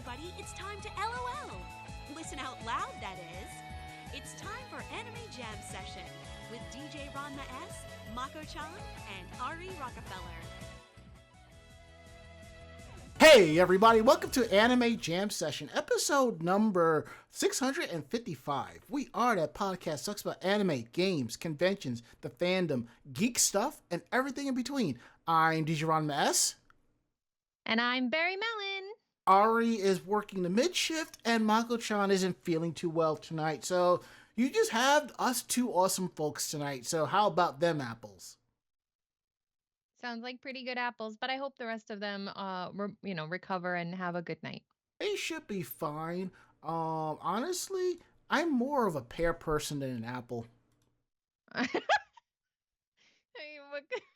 everybody, it's time to LOL. Listen out loud, that is. It's time for Anime Jam Session with DJ Ranma S, Mako-chan, and Ari Rockefeller. Hey everybody, welcome to Anime Jam Session, episode number 655. We are that podcast that talks about anime, games, conventions, the fandom, geek stuff, and everything in between. I'm DJ Ranma S. And I'm Barry Mellon. Ari is working the mid-shift, and Mako-chan isn't feeling too well tonight, so you just have us two awesome folks tonight, so how about them apples? Sounds like pretty good apples, but I hope the rest of them, recover and have a good night. They should be fine. Honestly, I'm more of a pear person than an apple.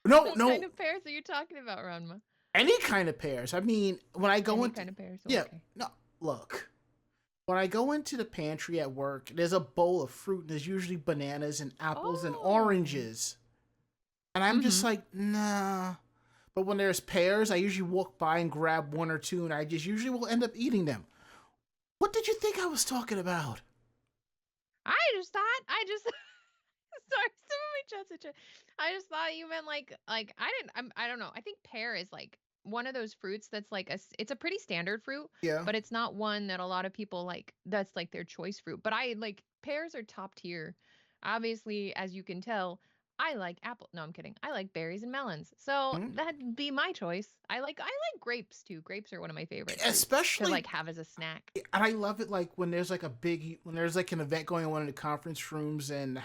What kind of pears are you talking about, Ranma? Any kind of pears. I mean, when I go into... kind of pears? Yeah, okay. no, look. When I go into the pantry at work, there's a bowl of fruit, and there's usually bananas and apples and oranges. And I'm just like, nah. But when there's pears, I usually walk by and grab one or two, and I just usually will end up eating them. What did you think I was talking about? I just sorry, I just thought you meant like I don't know. I think pear is like one of those fruits that's like it's a pretty standard fruit, Yeah. but it's not one that a lot of people like that's like their choice fruit. But I like pears are top tier. Obviously, as you can tell, I like apple. No, I'm kidding. I like berries and melons. So that'd be my choice. I like grapes too. Grapes are one of my favorites. Especially to like have as a snack. And I love it like when there's like when there's like an event going on in the conference rooms and the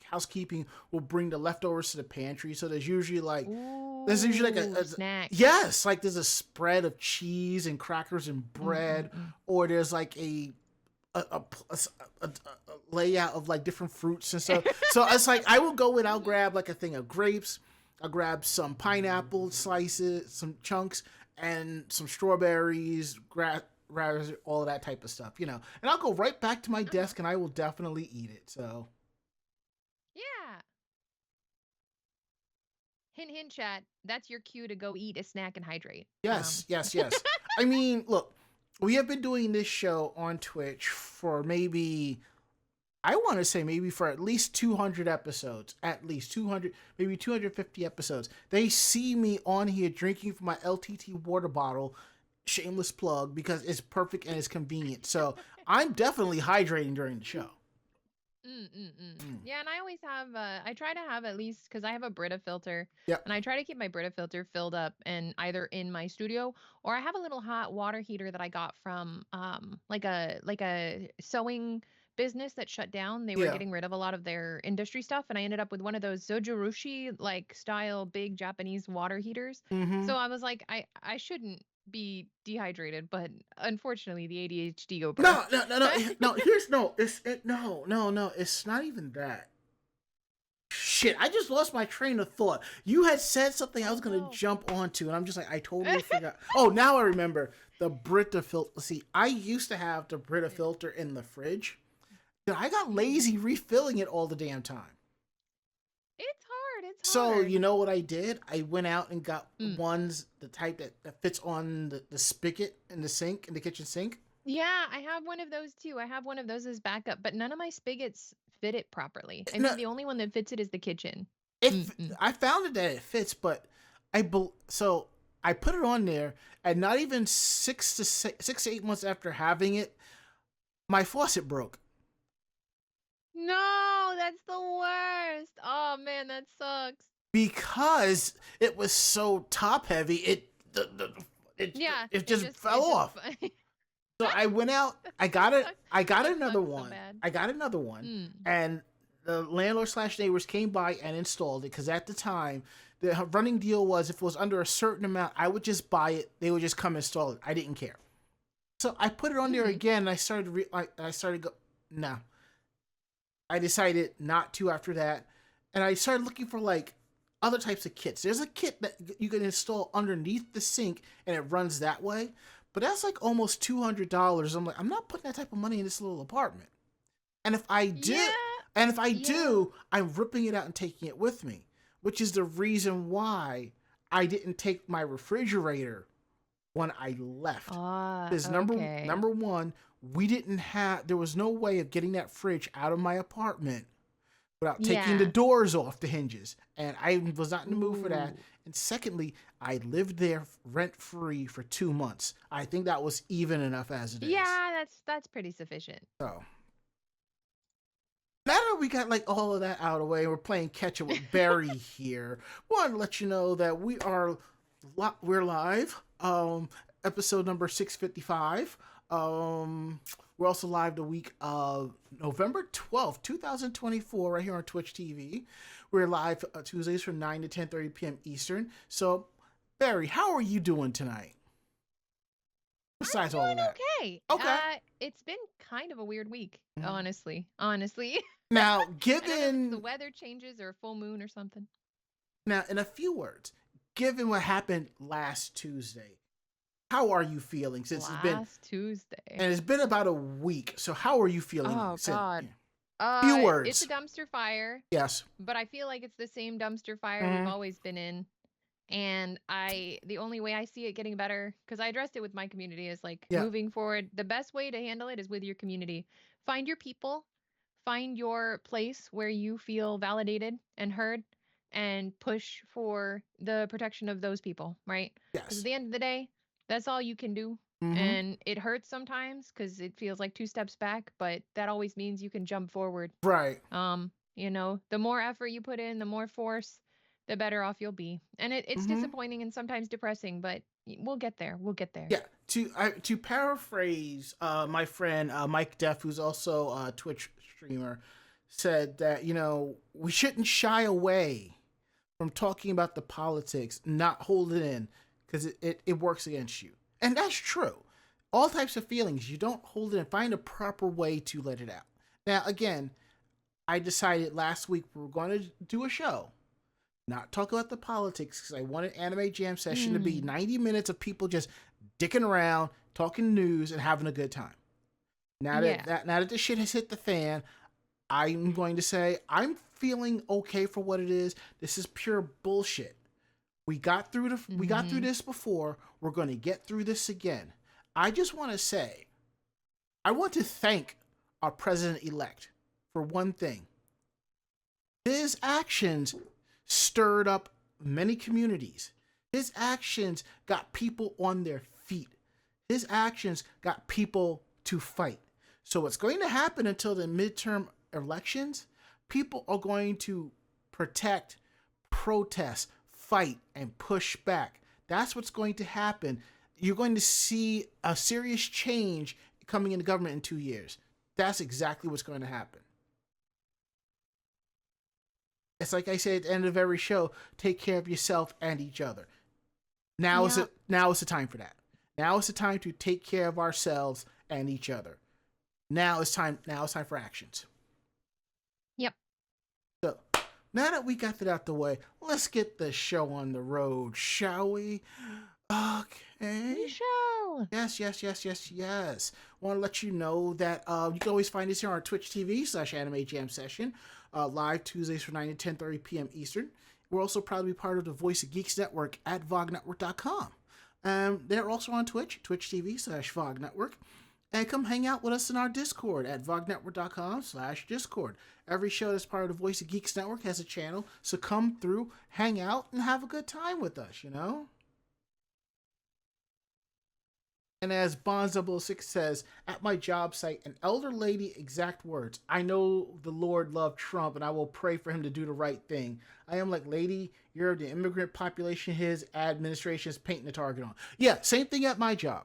housekeeping will bring the leftovers to the pantry. So there's usually like a snack. Yes, like there's a spread of cheese and crackers and bread, or there's like a layout of like different fruits and stuff. So it's like I will go and I'll grab like a thing of grapes, I'll grab some pineapple slices, some chunks, and some strawberries, raspberries, all of that type of stuff, and I'll go right back to my desk and I will definitely eat it. So yeah. Hint, chat. That's your cue to go eat a snack and hydrate. Yes. I mean, look, we have been doing this show on Twitch for maybe for at least 200 episodes, at least 200, maybe 250 episodes. They see me on here drinking from my LTT water bottle, shameless plug, because it's perfect and it's convenient. So I'm definitely hydrating during the show. Yeah, and I always have, I try to have at least, because I have a Brita filter, Yep. and I try to keep my Brita filter filled up and either in my studio, or I have a little hot water heater that I got from like a sewing business that shut down. They were getting rid of a lot of their industry stuff, and I ended up with one of those Zojirushi like style big Japanese water heaters. So I was like, I shouldn't be dehydrated, but unfortunately the ADHD go burn. No, it's not even that. Shit, I just lost my train of thought. You had said something I was going to jump onto, and I'm just like, I totally forgot. Oh, now I remember. The Brita filter. See, I used to have the Brita filter in the fridge. I got lazy refilling it all the damn time. It's hard. So, you know what I did? I went out and got the type that fits on the spigot in the kitchen sink. Yeah, I have one of those too. I have one of those as backup, but none of my spigots fit it properly. I think the only one that fits it is the kitchen. I found that it fits, but I put it on there, and not even 6 to 8 months after having it, my faucet broke. No, that's the worst. Oh man, that sucks. Because it was so top heavy, it just fell off. So I went out. I got another one. So I got another one, and the landlord/neighbors came by and installed it. Because at the time, the running deal was if it was under a certain amount, I would just buy it. They would just come install it. I didn't care. So I put it on there again, and I started. No. I decided not to after that, and I started looking for like other types of kits. There's a kit that you can install underneath the sink, and it runs that way. But that's like almost $200. I'm like, I'm not putting that type of money in this little apartment. And if I do, I'm ripping it out and taking it with me, which is the reason why I didn't take my refrigerator when I left. Ah, Because okay. number one, there was no way of getting that fridge out of my apartment without taking the Yeah. doors off the hinges. And I was not in the mood for that. Ooh. And secondly, I lived there rent free for 2 months. I think that was even enough as it is. Yeah, that's pretty sufficient. So now that we got like all of that out of the way, we're playing catch up with Barry here. Want to let you know that we're live. Episode number 655. We're also live the week of November 12th, 2024, right here on Twitch TV. We're live Tuesdays from 9 to 10:30 p.m. Eastern. So, Barry, how are you doing tonight? Besides all of that, Okay. okay. It's been kind of a weird week, honestly. Honestly. Now, I don't know if it's the weather changes or full moon or something. Now, in a few words, given what happened last Tuesday, how are you feeling since last Tuesday? And it's been about a week. So how are you feeling? Oh God. Few words. It's a dumpster fire. Yes. But I feel like it's the same dumpster fire we've always been in. And the only way I see it getting better, because I addressed it with my community, is like moving forward. The best way to handle it is with your community. Find your people, find your place where you feel validated and heard, and push for the protection of those people, right? Yes. Because at the end of the day, that's all you can do. And it hurts sometimes because it feels like 2 steps back, but that always means you can jump forward. Right. You know, the more effort you put in, the more force, the better off you'll be. And it's disappointing and sometimes depressing, but we'll get there. We'll get there. Yeah. To paraphrase my friend Mike Deff, who's also a Twitch streamer, said that, you know, we shouldn't shy away from talking about the politics, not hold it in, because it works against you. And that's true. All types of feelings, you don't hold it in. Find a proper way to let it out. Now, again, I decided last week we were going to do a show, not talk about the politics, because I wanted Anime Jam Session to be 90 minutes of people just dicking around, talking news, and having a good time. Now that this shit has hit the fan, I'm going to say I'm feeling okay for what it is. This is pure bullshit. We got through this before. We're going to get through this again. I just want to say, I want to thank our president-elect for one thing. His actions stirred up many communities. His actions got people on their feet. His actions got people to fight. So what's going to happen until the midterm elections, people are going to protect, protest, fight, and push back. That's what's going to happen. You're going to see a serious change coming into government in 2 years. That's exactly what's going to happen. It's like I say at the end of every show, take care of yourself and each other. Now is the time for that. Now is the time to take care of ourselves and each other. Now it's time for actions. Yep. So now that we got that out the way, let's get the show on the road, shall we? Okay. Show. Yes. Want to let you know that you can always find us here on Twitch TV/Anime Jam Session, live Tuesdays from 9 to 10:30 p.m. Eastern. We're also proud to be part of the Voice of Geeks Network at VogNetwork.com. They're also on Twitch TV/VogNetwork. And come hang out with us in our Discord at VogNetwork.com/Discord. Every show that's part of the Voice of Geeks Network has a channel, so come through, hang out, and have a good time with us, you know? And as Bond006 says, at my job site, an elder lady, exact words, I know the Lord loved Trump and I will pray for him to do the right thing. I am like, lady, you're the immigrant population his administration is painting the target on. Yeah, same thing at my job.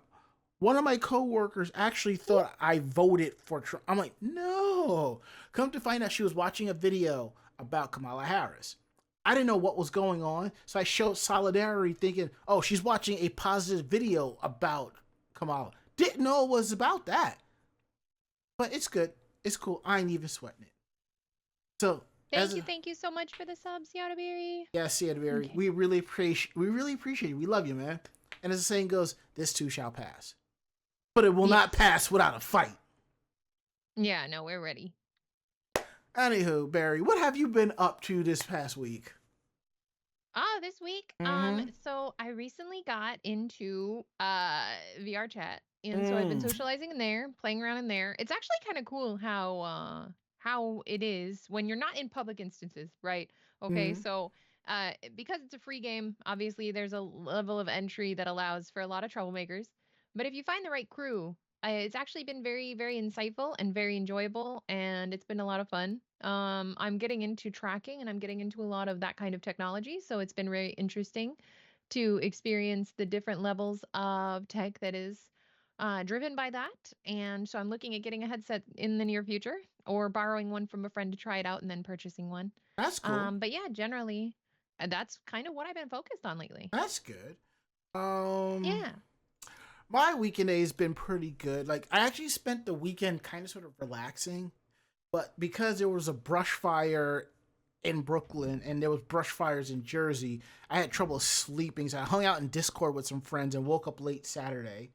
One of my coworkers actually thought I voted for Trump. I'm like, no. Come to find out she was watching a video about Kamala Harris. I didn't know what was going on, so I showed solidarity thinking, oh, she's watching a positive video about Kamala. Didn't know it was about that. But it's good. It's cool. I ain't even sweating it. So Thank you so much for the subs, Yadaberry. Yes, Yadaberry. Okay. We really appreciate you. We love you, man. And as the saying goes, this too shall pass. But it will not pass without a fight. Yeah, no, we're ready. Anywho, Barry, what have you been up to this past week? Oh, this week. Mm-hmm. So I recently got into VR chat. And so I've been Mm. socializing in there, playing around in there. It's actually kind of cool how it is when you're not in public instances, right? Okay, Mm-hmm. so because it's a free game, obviously there's a level of entry that allows for a lot of troublemakers. But if you find the right crew, it's actually been very, very insightful and very enjoyable, and it's been a lot of fun. I'm getting into tracking and I'm getting into a lot of that kind of technology, so it's been very interesting to experience the different levels of tech that is driven by that. And so I'm looking at getting a headset in the near future or borrowing one from a friend to try it out and then purchasing one. That's cool. But yeah, generally, that's kind of what I've been focused on lately. That's good. Um, Yeah. my weekend day has been pretty good. Like I actually spent the weekend kind of sort of relaxing, but because there was a brush fire in Brooklyn and there was brush fires in Jersey, I had trouble sleeping. So I hung out in Discord with some friends and woke up late Saturday.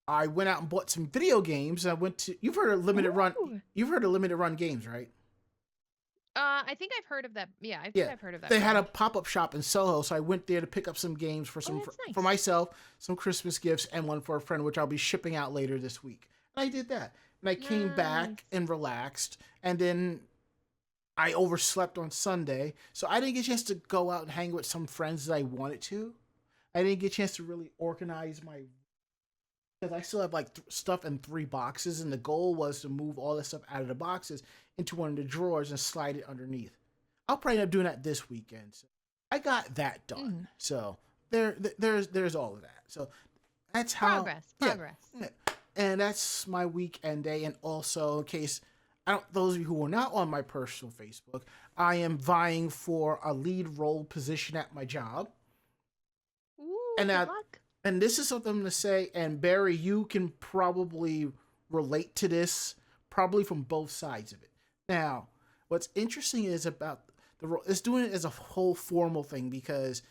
I went out and bought some video games. I went to you've heard of limited run Ooh. you've heard of limited run games, right? I think I've heard of that. Yeah, I think Yeah. I've heard of that They had a brand. pop-up shop in Soho, so I went there to pick up some games for Oh, some that's for nice. myself, some Christmas gifts, and one for a friend, which I'll be shipping out later this week. And I did that, and I came back Nice. and relaxed, and then I overslept on Sunday, so I didn't get a chance to go out and hang with some friends that I wanted to. I didn't get a chance to really organize my because I still have like stuff in 3 boxes, and the goal was to move all this stuff out of the boxes into one of the drawers and slide it underneath. I'll probably end up doing that this weekend. So I got that Mm. done. So there's all of that. So that's how Progress. yeah, Progress. yeah. And that's my weekend day. And also, in case I don't, those of you who are not on my personal Facebook, I am vying for a lead role position at my job. Ooh, And good that luck. and this is something to say. And Barry, you can probably relate to this, probably from both sides of it. Now, what's interesting is about the role is doing it as a whole formal thing because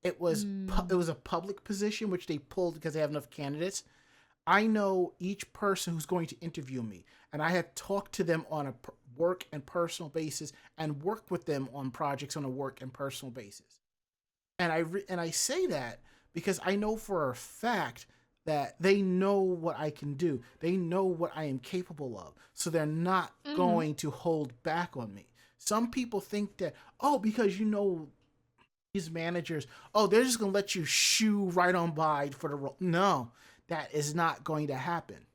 it Mm. was a public position which they pulled because they have enough candidates. I know each person who's going to interview me, and I have talked to them on a work and personal basis, and worked with them on projects on a work and personal basis. And I say that because I know for a fact that they know what I can do. They know what I am capable of. So they're not Mm-hmm. going to hold back on me. Some people think that, oh, because you know these managers, oh, they're just going to let you shoo right on by for the role. No, that is not going to happen.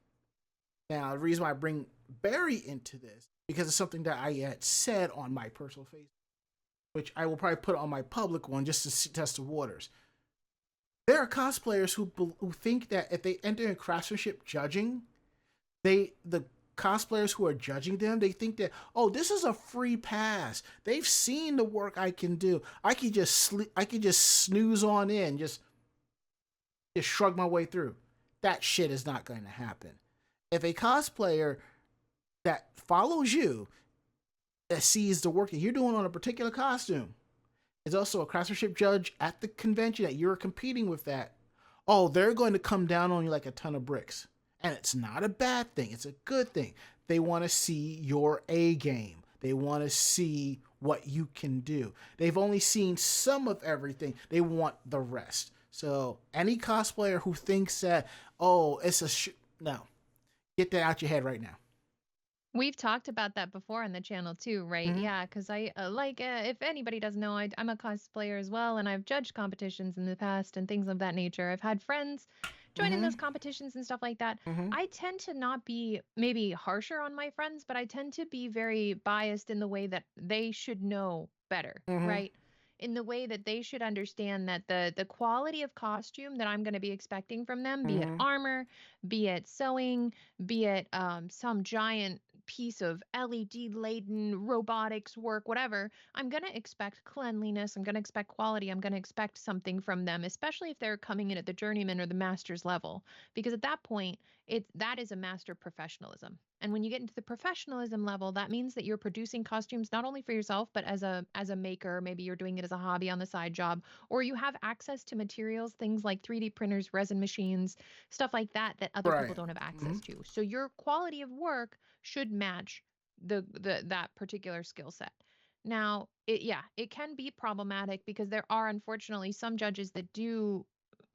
Now, the reason why I bring Barry into this, because it's something that I had said on my personal Facebook, which I will probably put on my public one just to test the waters. There are cosplayers who think that if they enter in craftsmanship judging, the cosplayers who are judging them, they think that, oh, this is a free pass. They've seen the work I can do. I could just snooze on in, just shrug my way through. That shit is not going to happen. If a cosplayer that follows you, that sees the work that you're doing on a particular costume, is also a craftsmanship judge at the convention that you're competing with that, oh, they're going to come down on you like a ton of bricks. And it's not a bad thing, it's a good thing. They want to see your A game. They want to see what you can do. They've only seen some of everything. They want the rest. So any cosplayer who thinks that, oh, it's no, get that out your head right now. We've talked about that before on the channel too, right? Mm-hmm. Yeah, because if anybody doesn't know, I'm a cosplayer as well, and I've judged competitions in the past and things of that nature. I've had friends join in Mm-hmm. those competitions and stuff like that. Mm-hmm. I tend to not be maybe harsher on my friends, but I tend to be very biased in the way that they should know better, Mm-hmm. right? In the way that they should understand that the quality of costume that I'm going to be expecting from them, be it Mm-hmm. armor, be it sewing, be it some giant piece of LED laden robotics work, whatever, I'm going to expect cleanliness. I'm going to expect quality. I'm going to expect something from them, especially if they're coming in at the journeyman or the master's level, because at that point, that is a master professionalism. And when you get into the professionalism level, that means that you're producing costumes not only for yourself, but as a maker, maybe you're doing it as a hobby on the side job, or you have access to materials, things like 3D printers, resin machines, stuff like that that other Right. people don't have Mm-hmm. access to. So your quality of work should match the that particular skill set. Now, it can be problematic because there are unfortunately some judges that do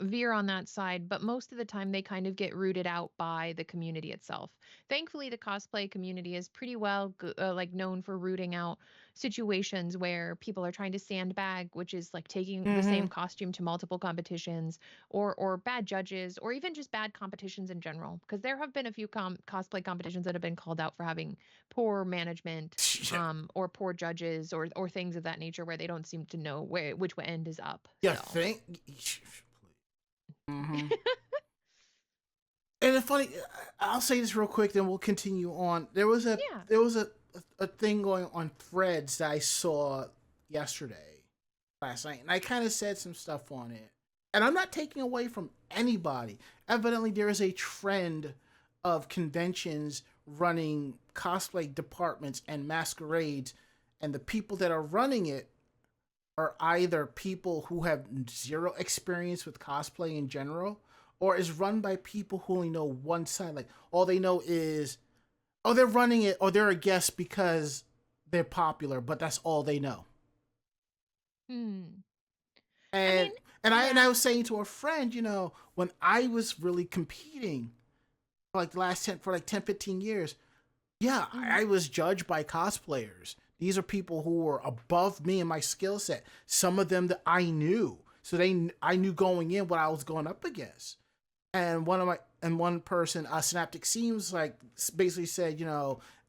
veer on that side, but most of the time they kind of get rooted out by the community itself. Thankfully, the cosplay community is pretty well like known for rooting out situations where people are trying to sandbag, which is like taking the Mm-hmm. same costume to multiple competitions, or bad judges, or even just bad competitions in general. Because there have been a few cosplay competitions that have been called out for having poor management, Yeah. or poor judges, or things of that nature where they don't seem to know which end is up. Yeah. So. Mm-hmm. And it's funny. I'll say this real quick, then we'll continue on. Yeah. There was a thing going on Threads that I saw yesterday, last night, and I kind of said some stuff on it. And I'm not taking away from anybody. Evidently, there is a trend of conventions running cosplay departments and masquerades, and the people that are running it are either people who have zero experience with cosplay in general, or is run by people who only know one side. Like all they know is, oh, they're running it, or they're a guest because they're popular, but that's all they know. Hmm. I And mean, and yeah. I was saying to a friend, when I was really competing for like the last 10 for like 10, 15 years, yeah, Mhm. I was judged by cosplayers. These are people who were above me in my skill set. Some of them that I knew. So I knew going in what I was going up against. And one person, Synaptic Seems, like basically said,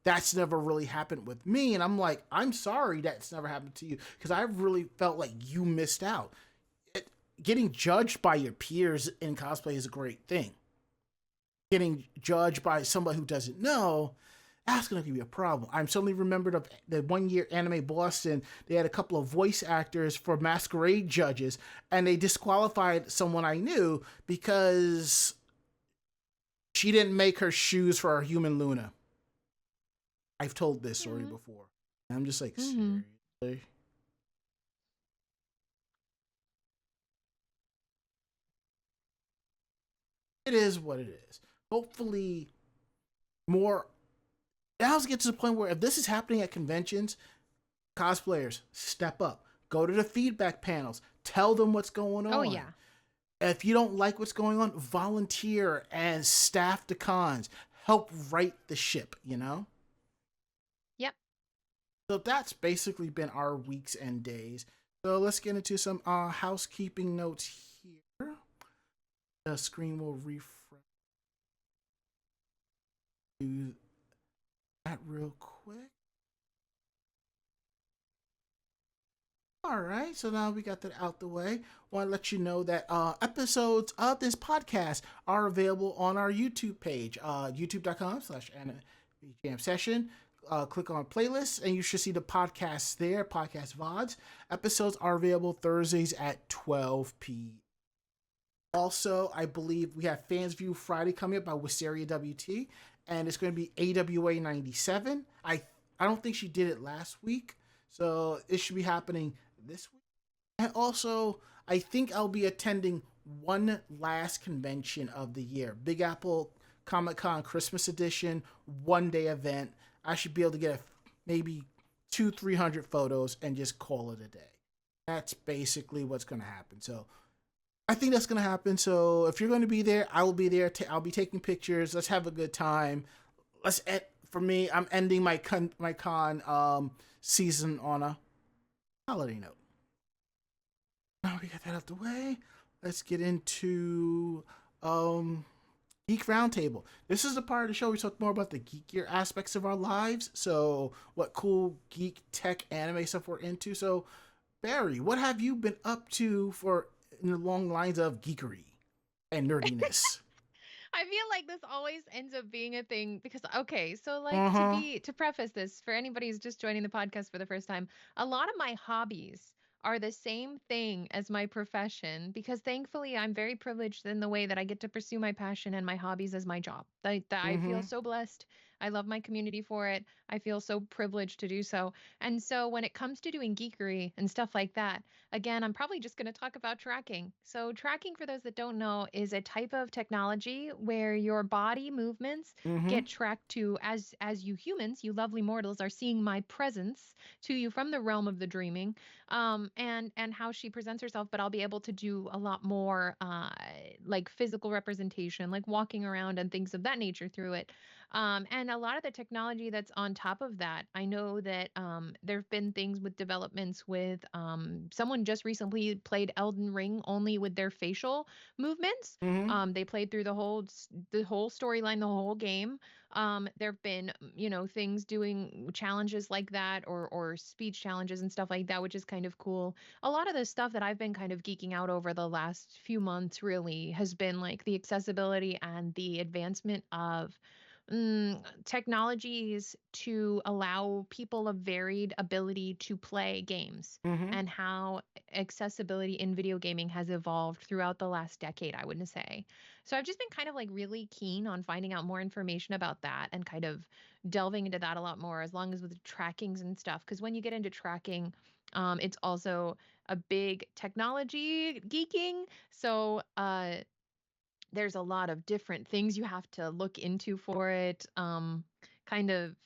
that's never really happened with me. And I'm like, I'm sorry that's never happened to you, because I really felt like you missed out. It, Getting judged by your peers in cosplay is a great thing. Getting judged by somebody who doesn't know, that's going to be a problem. I'm suddenly remembered of the 1 year Anime Boston. They had a couple of voice actors for masquerade judges, and they disqualified someone I knew because she didn't make her shoes for our human Luna. I've told this story Mhm. before. And I'm just like, Mhm. seriously? It is what it is. Hopefully, more. Now let's get to the point where if this is happening at conventions, cosplayers, step up. Go to the feedback panels. Tell them what's going Oh on. yeah. If you don't like what's going on, volunteer as staff to cons. Help right the ship. Yep. So that's basically been our weeks and days. So let's get into some housekeeping notes here. The screen will refresh. Do that real quick. All right, so now we got that out the way. Want to let you know that episodes of this podcast are available on our YouTube page, youtube.com/Jam Session. Click on playlists, and you should see the podcasts there, podcast VODs. Episodes are available Thursdays at 12 p.m. Also, I believe we have Fans View Friday coming up by Wisteria WT, and it's going to be AWA 97. I don't think she did it last week, so it should be happening this week. And also, I think I'll be attending one last convention of the year, Big Apple Comic Con Christmas Edition, 1 day event. I should be able to get maybe 200-300 photos and just call it a day. That's basically what's going to happen. So I think that's going to happen. So if you're going to be there, I will be there. I'll be taking pictures. Let's have a good time. For me, I'm ending my con season on a holiday note. Now we got that out the way. Let's get into Geek Roundtable. This is the part of the show we talk more about the geekier aspects of our lives. So what cool geek tech anime stuff we're into. So Barry, what have you been up to for in the long lines of geekery and nerdiness? I feel like this always ends up being a thing because okay, so like Uh-huh. to preface this for anybody who's just joining the podcast for the first time, a lot of my hobbies are the same thing as my profession because thankfully I'm very privileged in the way that I get to pursue my passion and my hobbies as my job. I feel Mm-hmm. so blessed. I love my community for it. I feel so privileged to do so. And so when it comes to doing geekery and stuff like that, again, I'm probably just going to talk about tracking. So tracking, for those that don't know, is a type of technology where your body movements Mm-hmm. get tracked to, as you humans, you lovely mortals, are seeing my presence to you from the realm of the dreaming, and how she presents herself. But I'll be able to do a lot more like physical representation, like walking around and things of that nature through it. And a lot of the technology that's on top of that, I know that there have been things with developments with someone just recently played Elden Ring only with their facial movements. Mm-hmm. They played through the whole storyline, the whole game. There have been, things doing challenges like that, or speech challenges and stuff like that, which is kind of cool. A lot of the stuff that I've been kind of geeking out over the last few months really has been like the accessibility and the advancement of technologies to allow people of varied ability to play games, Mm-hmm. and how accessibility in video gaming has evolved throughout the last decade, I would say. So I've just been kind of like really keen on finding out more information about that and kind of delving into that a lot more, as long as with trackings and stuff. Because when you get into tracking, it's also a big technology geeking. So there's a lot of different things you have to look into for it. Kind of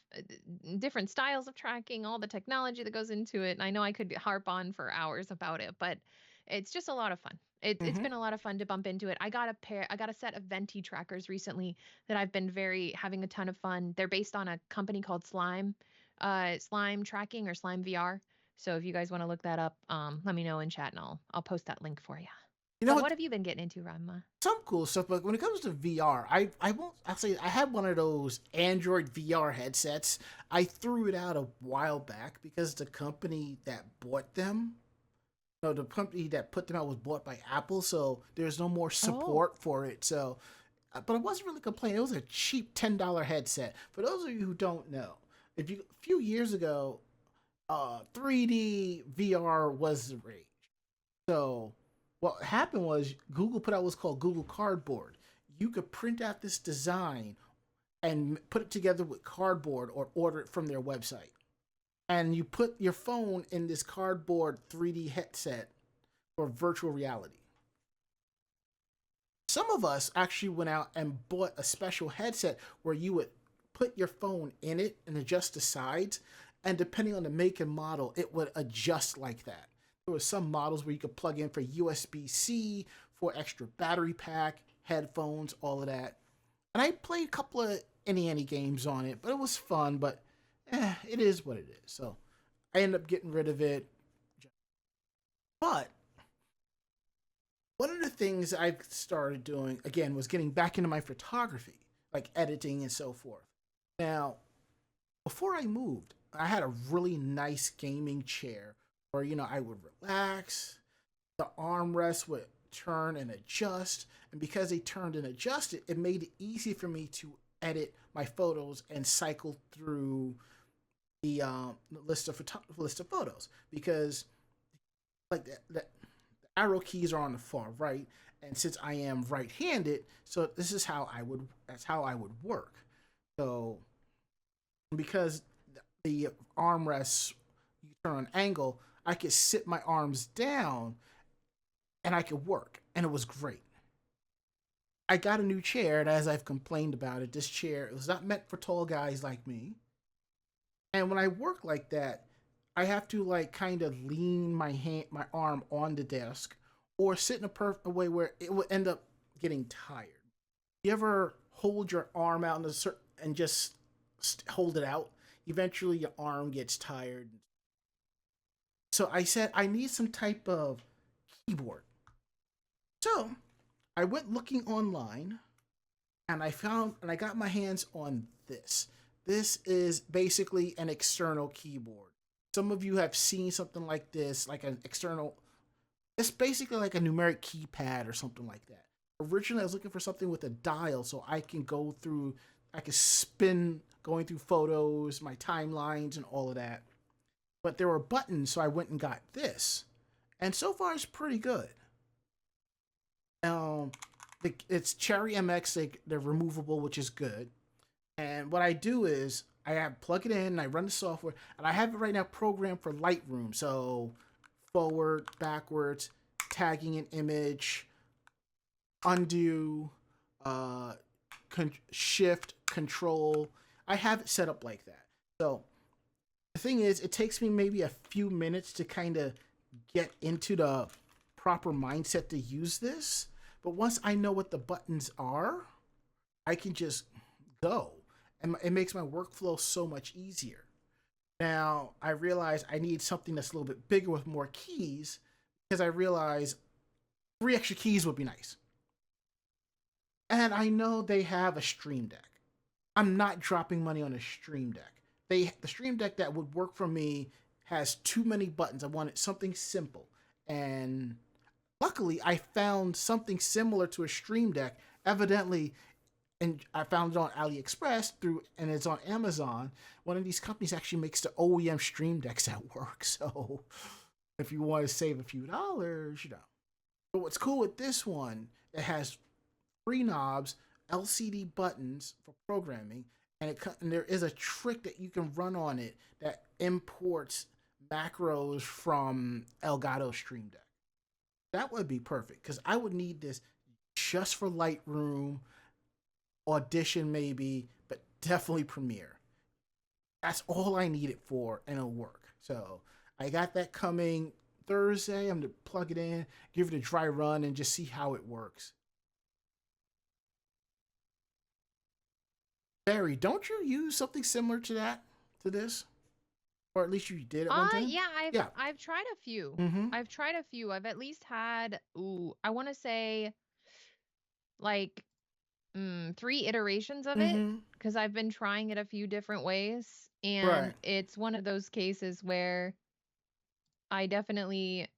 different styles of tracking, all the technology that goes into it. And I know I could harp on for hours about it, but it's just a lot of fun. It's Mm-hmm. been a lot of fun to bump into it. I got a set of Venti trackers recently that I've been very having a ton of fun. They're based on a company called Slime Tracking or Slime VR. So if you guys want to look that up, let me know in chat and I'll post that link for you. You know But what? what have you been getting into, Ranma? Some cool stuff, but when it comes to VR, I won't. Actually, I had one of those Android VR headsets. I threw it out a while back because the company that bought them, no, the company that put them out was bought by Apple, so there's no more Oh. support for it. So, but I wasn't really complaining. It was a cheap $10 headset. For those of you who don't know, if you a few years ago, 3D VR was the rage. So what happened was Google put out what's called Google Cardboard. You could print out this design and put it together with cardboard or order it from their website. And you put your phone in this cardboard 3D headset for virtual reality. Some of us actually went out and bought a special headset where you would put your phone in it and adjust the sides, and depending on the make and model, it would adjust like that. There were some models where you could plug in for USB-C for extra battery pack, headphones, all of that. And I played a couple of any games on it, but it was fun. But it is what it is. So I ended up getting rid of it. But one of the things I started doing again was getting back into my photography, like editing and so forth. Now, before I moved, I had a really nice gaming chair where I would relax. The armrest would turn and adjust, and because they turned and adjusted, it made it easy for me to edit my photos and cycle through the list of photos because like the arrow keys are on the far right, and since I am right-handed, so this is how I would that's how I would work. So because the armrests you turn on angle, I could sit my arms down and I could work, and it was great. I got a new chair, and as I've complained about it, this chair it was not meant for tall guys like me. And when I work like that, I have to like kind of lean my arm on the desk, or sit in a perfect way where it will end up getting tired. You ever hold your arm out in and just hold it out? Eventually, your arm gets tired. So I said I need some type of keyboard. So I went looking online, and I got my hands on this. This is basically an external keyboard. Some of you have seen something like this, like an external. It's basically like a numeric keypad or something like that. Originally, I was looking for something with a dial so I can spin going through photos, my timelines, and all of that. But there were buttons, so I went and got this. And so far, it's pretty good. Um, it's Cherry MX. They're removable, which is good. And what I do is I have plug it in, and I run the software, and I have it right now programmed for Lightroom. So forward, backwards, tagging an image, undo, uh, shift, control. I have it set up like that. So the thing is, it takes me maybe a few minutes to kind of get into the proper mindset to use this. But once I know what the buttons are, I can just go. And it makes my workflow so much easier. Now, I realize I need something that's a little bit bigger with more keys because I realize 3 extra keys would be nice. And I know they have a Stream Deck. I'm not dropping money on a Stream Deck. The Stream Deck that would work for me has too many buttons. I wanted something simple. And luckily, I found something similar to a Stream Deck. Evidently, and I found it on AliExpress and it's on Amazon. One of these companies actually makes the OEM Stream Decks at work. So if you want to save a few dollars, But what's cool with this one, it has 3 knobs, LCD buttons for programming, and there is a trick that you can run on it that imports macros from Elgato Stream Deck. That would be perfect because I would need this just for Lightroom, Audition maybe, but definitely Premiere. That's all I need it for, and it'll work. So I got that coming Thursday. I'm going to plug it in, give it a dry run, and just see how it works. Barry, don't you use something similar to this? Or at least you did at one time? Yeah, Yeah. I've tried a few. Mm-hmm. I've tried a few. I've at least had, I want to say like 3 iterations of it Mm-hmm. because I've been trying it a few different ways, Right. and it's one of those cases where I definitely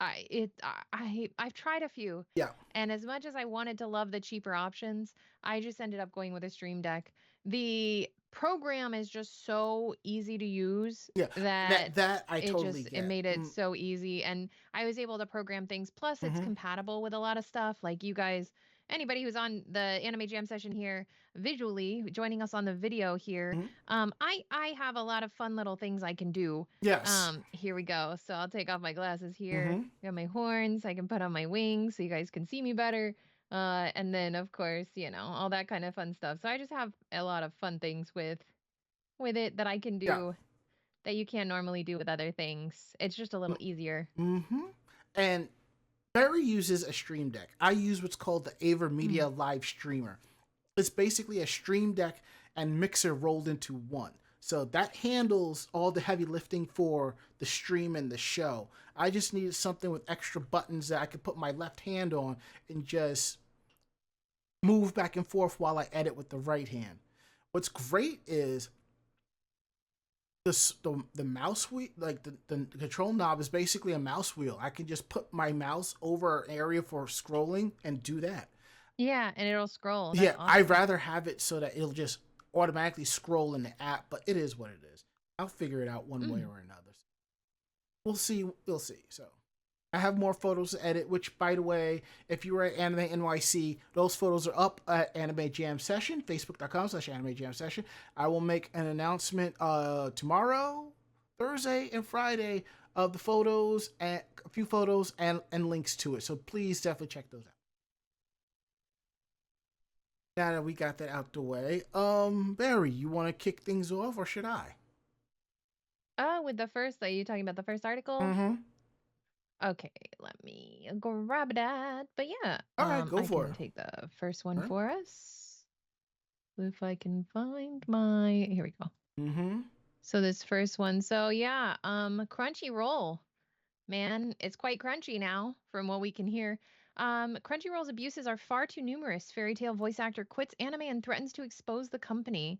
I've tried a few. Yeah. And as much as I wanted to love the cheaper options, I just ended up going with a Stream Deck. The program is just so easy to use Yeah. that That I it totally just it get. made it so easy, and I was able to program things. Plus it's Mm-hmm. compatible with a lot of stuff. Like you guys, anybody who's on the Anime Jam session here visually joining us on the video here, Mm-hmm. I have a lot of fun little things I can do. Yes. Here we go. So I'll take off my glasses here. Mm-hmm. Got my horns. I can put on my wings so you guys can see me better. And then of course, all that kind of fun stuff. So I just have a lot of fun things with it that I can Yeah. do that you can't normally do with other things. It's just a little easier. Mm-hmm. And Barry uses a Stream Deck. I use what's called the AverMedia Live Streamer. It's basically a Stream Deck and mixer rolled into one. So that handles all the heavy lifting for the stream and the show. I just needed something with extra buttons that I could put my left hand on and just move back and forth while I edit with the right hand. What's great is the mouse wheel, like the control knob is basically a mouse wheel. I can just put my mouse over an area for scrolling and do that. Yeah, and it'll scroll. That's Yeah, awesome. I'd rather have it so that it'll just automatically scroll in the app, but it is what it is. I'll figure it out one way or another. We'll see. We'll see. So I have more photos to edit, which, by the way, if you were at Anime NYC, those photos are up at Anime Jam Session, facebook.com/Anime Jam Session. I will make an announcement tomorrow, Thursday, and Friday of the photos, and a few photos and links to it. So please definitely check those out. Now that we got that out the way, Barry, you want to kick things off, or should I? With the first, are you talking about the first article? Mm-hmm. Okay, let me grab that. But yeah, All right, go I for can it. take the first one Right. for us. If I can find my, here we go. Mm-hmm. So this first one, so yeah, Crunchyroll, man, it's quite crunchy now from what we can hear. Crunchyroll's abuses are far too numerous. Fairy Tail voice actor quits anime and threatens to expose the company.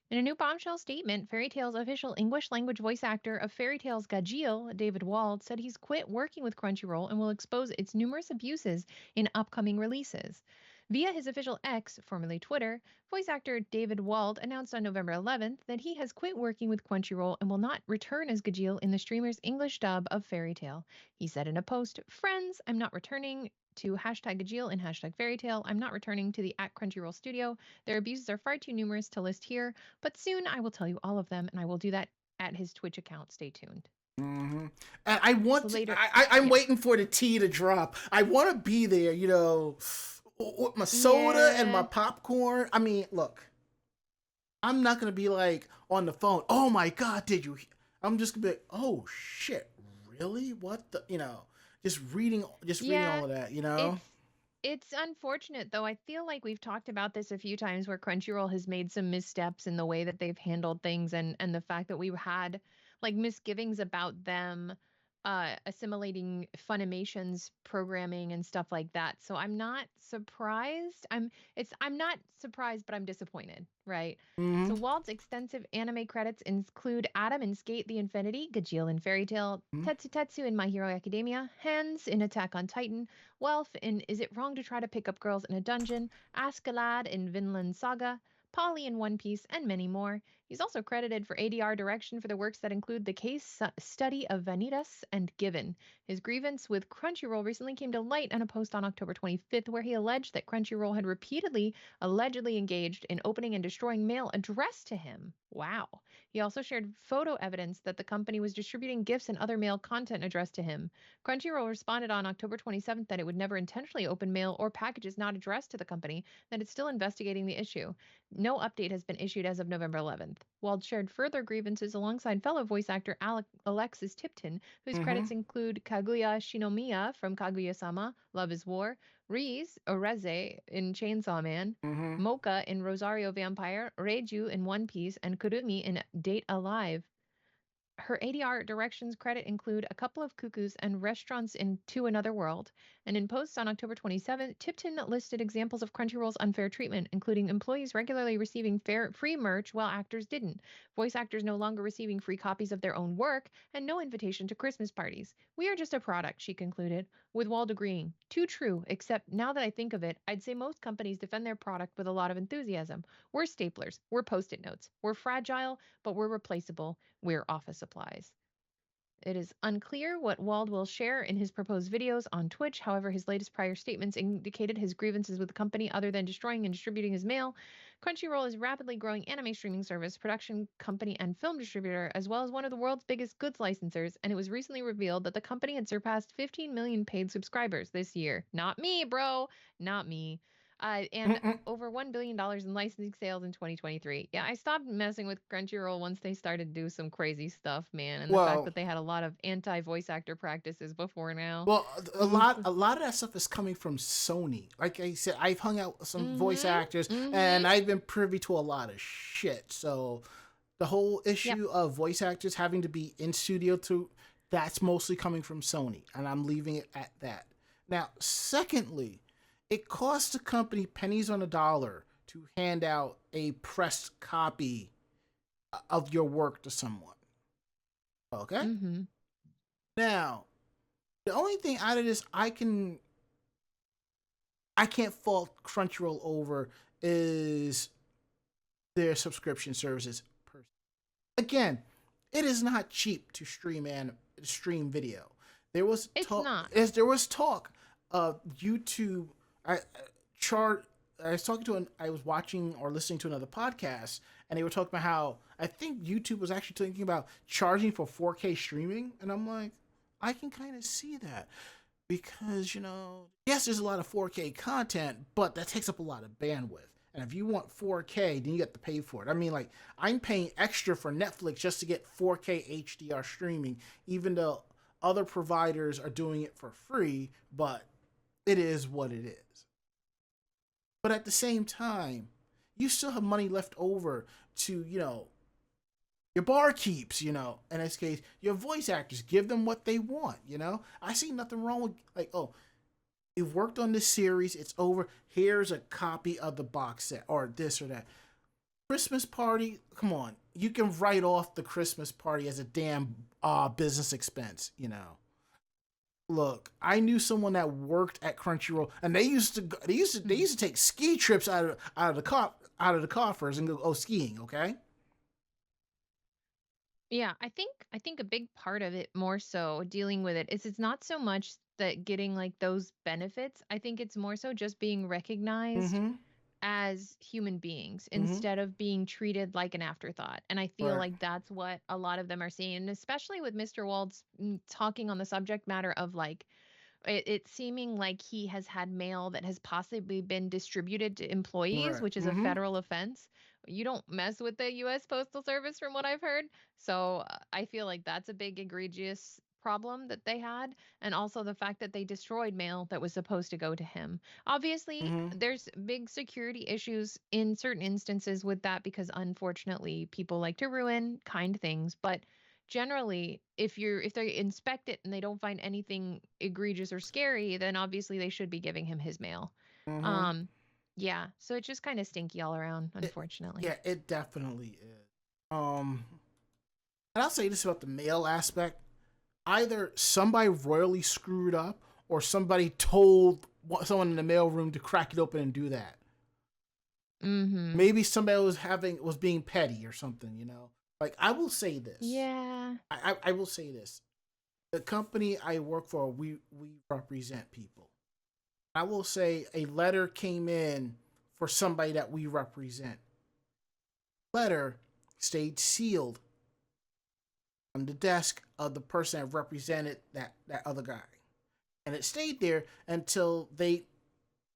In a new bombshell statement, Fairy Tail's official English language voice actor of Fairy Tail's Gajeel, David Wald, said he's quit working with Crunchyroll and will expose its numerous abuses in upcoming releases. Via his official X, formerly Twitter, voice actor David Wald announced on November 11th that he has quit working with Crunchyroll and will not return as Gajeel in the streamer's English dub of Fairy Tail. He said in a post, "Friends, I'm not returning to hashtag Gajeel and hashtag fairytale. I'm not returning to the at Crunchyroll studio. Their abuses are far too numerous to list here, but soon I will tell you all of them, and I will do that at his Twitch account. Stay tuned. Mm-hmm. And I want So later, I'm yeah. waiting for the tea to drop. I want to be there, with my soda and my Yeah. popcorn. I mean, look, I'm not gonna be like on the phone. Oh my god, did you? I'm just gonna be like, oh shit, really? What the? Just reading all Yeah, of that. it's it's unfortunate though. I feel like we've talked about this a few times where Crunchyroll has made some missteps in the way that they've handled things, and the fact that we've had like misgivings about them assimilating Funimation's programming and stuff like that. So I'm not surprised. I'm not surprised, but I'm disappointed, right? Mm-hmm. So Walt's extensive anime credits include Adam in Skate the Infinity, Gajeel in Fairy Tail, Mm-hmm. Tetsu Tetsu in My Hero Academia, Hans in Attack on Titan, Welf in Is It Wrong to Try to Pick Up Girls in a Dungeon, Askeladd in Vinland Saga, Polly in One Piece, and many more. He's also credited for ADR direction for the works that include The Case Study of Vanitas and Given. His grievance with Crunchyroll recently came to light in a post on October 25th where he alleged that Crunchyroll had repeatedly allegedly engaged in opening and destroying mail addressed to him. Wow. He also shared photo evidence that the company was distributing gifts and other mail content addressed to him. Crunchyroll responded on October 27th that it would never intentionally open mail or packages not addressed to the company, that it's still investigating the issue. No update has been issued as of November 11th. Wald shared further grievances alongside fellow voice actor Alexis Tipton, whose Mm-hmm. credits include Kaguya Shinomiya from Kaguya-sama, Love is War, Riz Oreze in Chainsaw Man, Mm-hmm. Mocha in Rosario Vampire, Reiju in One Piece, and Kurumi in Date Alive. Her ADR directions credit include A Couple of Cuckoos and Restaurants in To Another World. And in posts on October 27th, Tipton listed examples of Crunchyroll's unfair treatment, including employees regularly receiving free merch while actors didn't, voice actors no longer receiving free copies of their own work, and no invitation to Christmas parties. We are just a product, she concluded, with Wald agreeing. Too true, except now that I think of it, I'd say most companies defend their product with a lot of enthusiasm. We're staplers, we're post-it notes, we're fragile, but we're replaceable. We're office supplies. It is unclear what Wald will share in his proposed videos on Twitch. However, his latest prior statements indicated his grievances with the company other than destroying and distributing his mail. Crunchyroll is a rapidly growing anime streaming service, production company, and film distributor, as well as one of the world's biggest goods licensors, and it was recently revealed that the company had surpassed 15 million paid subscribers this year. Not me, bro. Not me. And Mm-hmm. over $1 billion in licensing sales in 2023. Yeah, I stopped messing with Crunchyroll once they started to do some crazy stuff, man. And the fact Well, that they had a lot of anti-voice actor practices before now. Well, a Oof. lot a lot of that stuff is coming from Sony. Like I said, I've hung out with some voice Mm-hmm. actors Mm-hmm. and I've been privy to a lot of shit. So the whole Yep. issue of voice actors having to be in studio too, that's mostly coming from Sony, and I'm leaving it at that. Now, secondly, it costs the company pennies on a dollar to hand out a pressed copy of your work to someone. Okay? Mm-hmm. Now, the only thing out of this I can't fault Crunchyroll over is their subscription services. Again, it is not cheap to stream video. There was It's talk not. as there was talk of YouTube. I chart. I was talking to I was watching or listening to another podcast, and they were talking about how I think YouTube was actually thinking about charging for 4K streaming, and I'm like, I can kind of see that because yes, there's a lot of 4K content, but that takes up a lot of bandwidth. And if you want 4K, then you have to pay for it. I mean, like, I'm paying extra for Netflix just to get 4K HDR streaming, even though other providers are doing it for free, but it is what it is. But at the same time, you still have money left over to, your bar keeps, in this case, your voice actors, give them what they want, I see nothing wrong with, like, oh, you've worked on this series, it's over, here's a copy of the box set, or this or that. Christmas party, come on, you can write off the Christmas party as a damn business expense, Look, I knew someone that worked at Crunchyroll, and they used to take ski trips out of the coffers and go skiing. Okay. Yeah, I think a big part of it more so dealing with it is it's not so much that getting like those benefits. I think it's more so just being recognized Mm-hmm. as human beings Mm-hmm. instead of being treated like an afterthought. And I feel Right. like that's what a lot of them are seeing, and especially with Mr. Waltz talking on the subject matter of like it seeming like he has had mail that has possibly been distributed to employees, Right. which is a Mm-hmm. federal offense. You don't mess with the U.S. Postal Service, from what I've heard. So I feel like that's a big egregious problem that they had. And also the fact that they destroyed mail that was supposed to go to him. Obviously, Mm-hmm. there's big security issues in certain instances with that because unfortunately people like to ruin kind things. But generally, if they inspect it and they don't find anything egregious or scary, then obviously they should be giving him his mail. Mm-hmm. um yeah, so it's just kind of stinky all around, It, unfortunately. yeah, it definitely is. And I'll say this about the male aspect: either somebody royally screwed up, or somebody told someone in the mailroom to crack it open and do that. Mm-hmm. Maybe somebody was being petty or something. Like, I will say this. Yeah. I will say this. The company I work for, we represent people. I will say a letter came in for somebody that we represent. Letter stayed sealed on the desk of the person that represented that other guy. And it stayed there until they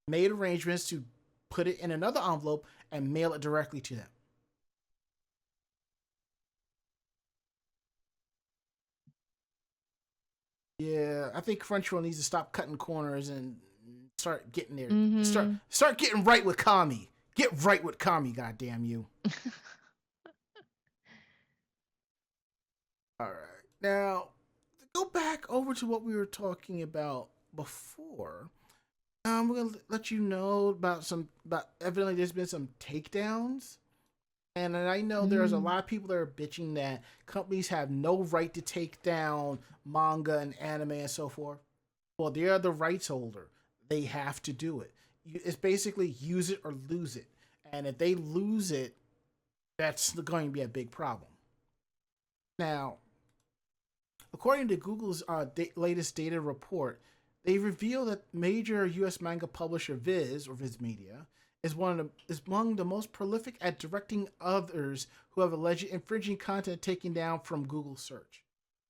made arrangements to put it in another envelope and mail it directly to them. Yeah, I think Crunchyroll needs to stop cutting corners and start getting there. Start Mm-hmm. start getting right with Kami. Get right with Kami, goddamn you. All right. Now, to go back over to what we were talking about before, we're gonna let you know about evidently there's been some takedowns. And I know there's a Mm. lot of people that are bitching that companies have no right to take down manga and anime and so forth. Well, they're the rights holder. They have to do it. It's basically use it or lose it. And if they lose it, that's going to be a big problem. Now, according to Google's latest data report, they reveal that major U.S. manga publisher Viz Media is among the most prolific at directing others who have alleged infringing content taken down from Google search.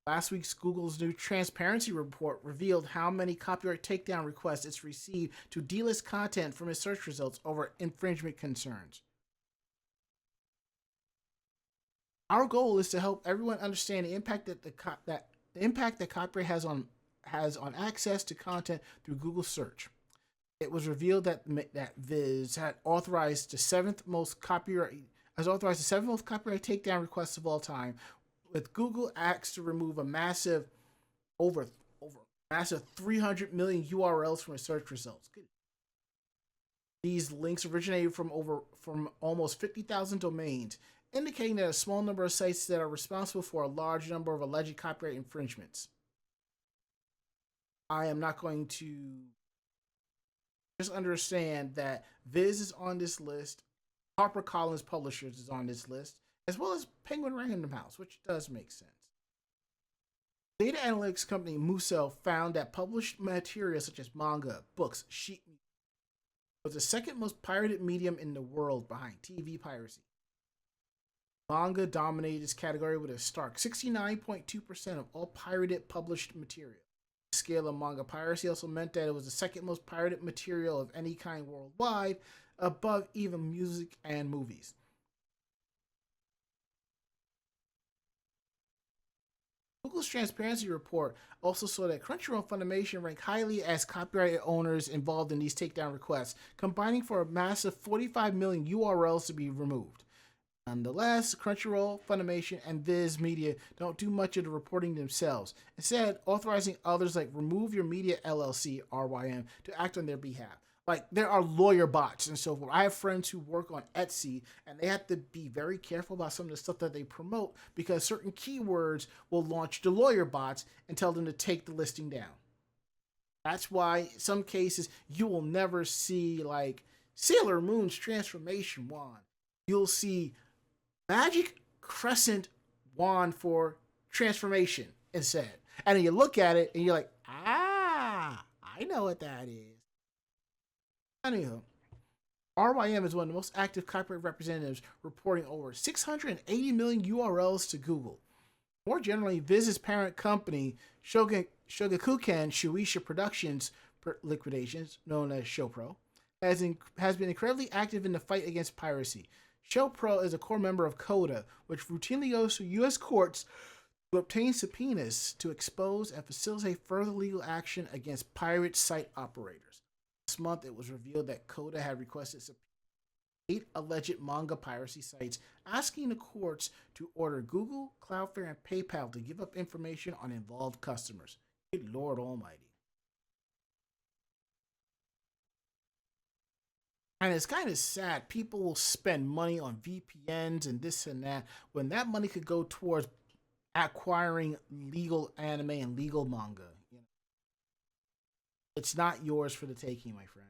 Last week's Google's new transparency report revealed how many copyright takedown requests it's received to delist content from its search results over infringement concerns. Our goal is to help everyone understand the impact that copyright has on access to content through Google search. It was revealed that Viz had authorized the seventh most copyright takedown requests of all time, with Google asked to remove a massive over massive 300 million URLs from its search results. These links originated from almost 50,000 domains, indicating that a small number of sites that are responsible for a large number of alleged copyright infringements. I am not going to just understand that Viz is on this list, HarperCollins Publishers is on this list, as well as Penguin Random House, which does make sense. Data analytics company Musel found that published material such as manga, books, sheet music was the second most pirated medium in the world behind TV piracy. Manga dominated this category with a stark 69.2% of all pirated published material. The scale of manga piracy also meant that it was the second most pirated material of any kind worldwide, above even music and movies. Google's transparency report also saw that Crunchyroll and Funimation rank highly as copyright owners involved in these takedown requests, combining for a massive 45 million URLs to be removed. Nonetheless, Crunchyroll, Funimation, and Viz Media don't do much of the reporting themselves, instead authorizing others like Remove Your Media LLC, RYM, to act on their behalf. Like, there are lawyer bots and so forth. I have friends who work on Etsy, and they have to be very careful about some of the stuff that they promote because certain keywords will launch the lawyer bots and tell them to take the listing down. That's why, in some cases, you will never see, like, Sailor Moon's transformation wand. You'll see Magic Crescent wand for transformation instead. And then you look at it and you're like, I know what that is. Anywho, RYM is one of the most active copyright representatives, reporting over 680 million URLs to Google. More generally, Viz's parent company, Shogakukan Shueisha Productions Liquidations, known as ShowPro, has been incredibly active in the fight against piracy. ShowPro is a core member of CODA, which routinely goes to U.S. courts to obtain subpoenas to expose and facilitate further legal action against pirate site operators. This month, it was revealed that CODA had requested 8 alleged manga piracy sites, asking the courts to order Google, Cloudflare, and PayPal to give up information on involved customers. Good Lord Almighty. And it's kind of sad. People will spend money on VPNs and this and that when that money could go towards acquiring legal anime and legal manga. You know, it's not yours for the taking, my friend.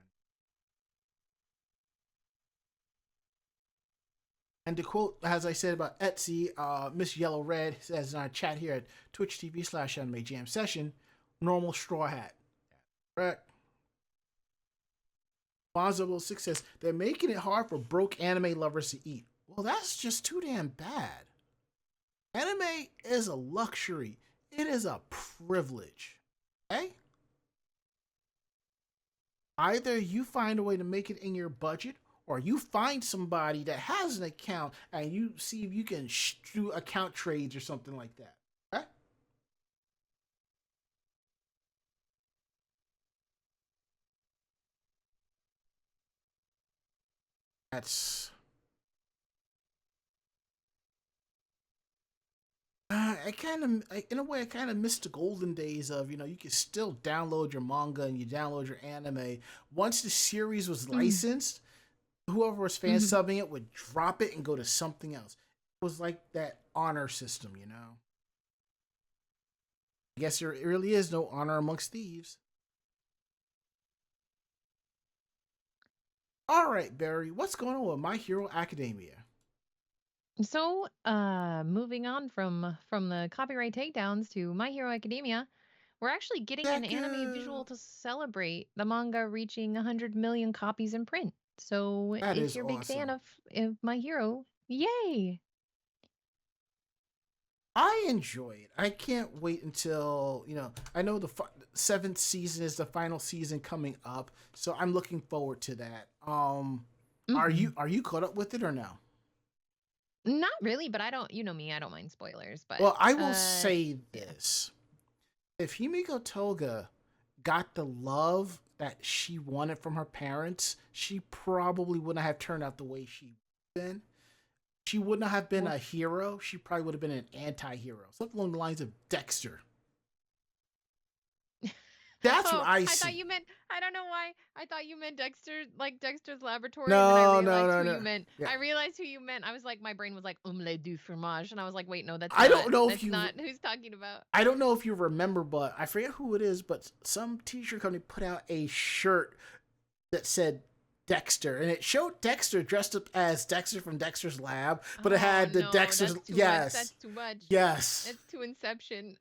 And to quote, as I said about Etsy, Miss Yellow Red says in our chat here at Twitch TV / Anime Jam Session, normal straw hat. Correct. Bonzo06 says, they're making it hard for broke anime lovers to eat. Well, that's just too damn bad. Anime is a luxury. It is a privilege. Okay? Either you find a way to make it in your budget, or you find somebody that has an account and you see if you can do account trades or something like that. Okay? That's in a way, I kind of miss the golden days of, you could still download your manga and you download your anime. Once the series was licensed, whoever was fan subbing it would drop it and go to something else. It was like that honor system, I guess there really is no honor amongst thieves. All right, Barry, what's going on with My Hero Academia? So, moving on from the copyright takedowns to My Hero Academia, we're actually getting an anime visual to celebrate the manga reaching 100 million copies in print. So, That if is you're a big fan awesome. of My Hero, yay! I enjoy it. I can't wait until, I know the 7th season is the final season coming up, so I'm looking forward to that. Are you caught up with it or no? Not really, but I don't, you know me, I don't mind spoilers, but Well, I will say this. If Himiko Toga got the love that she wanted from her parents, she probably wouldn't have turned out the way she been. She would not have been a hero. She probably would have been an anti-hero. Something along the lines of Dexter. That's what I see. thought you meant, I don't know why. I thought you meant Dexter, like Dexter's Laboratory. No, and then I no, realized no, who no. you meant. Yeah. I realized who you meant. I was like, my brain was like, omelette du fromage. And I was like, wait, no, that's I don't know if not who's talking about. I don't know if you remember, but I forget who it is, but some t-shirt company put out a shirt that said Dexter, and it showed Dexter dressed up as Dexter from Dexter's Lab, but it had the Dexter's. Yes, that's too much. Yes, that's too Inception.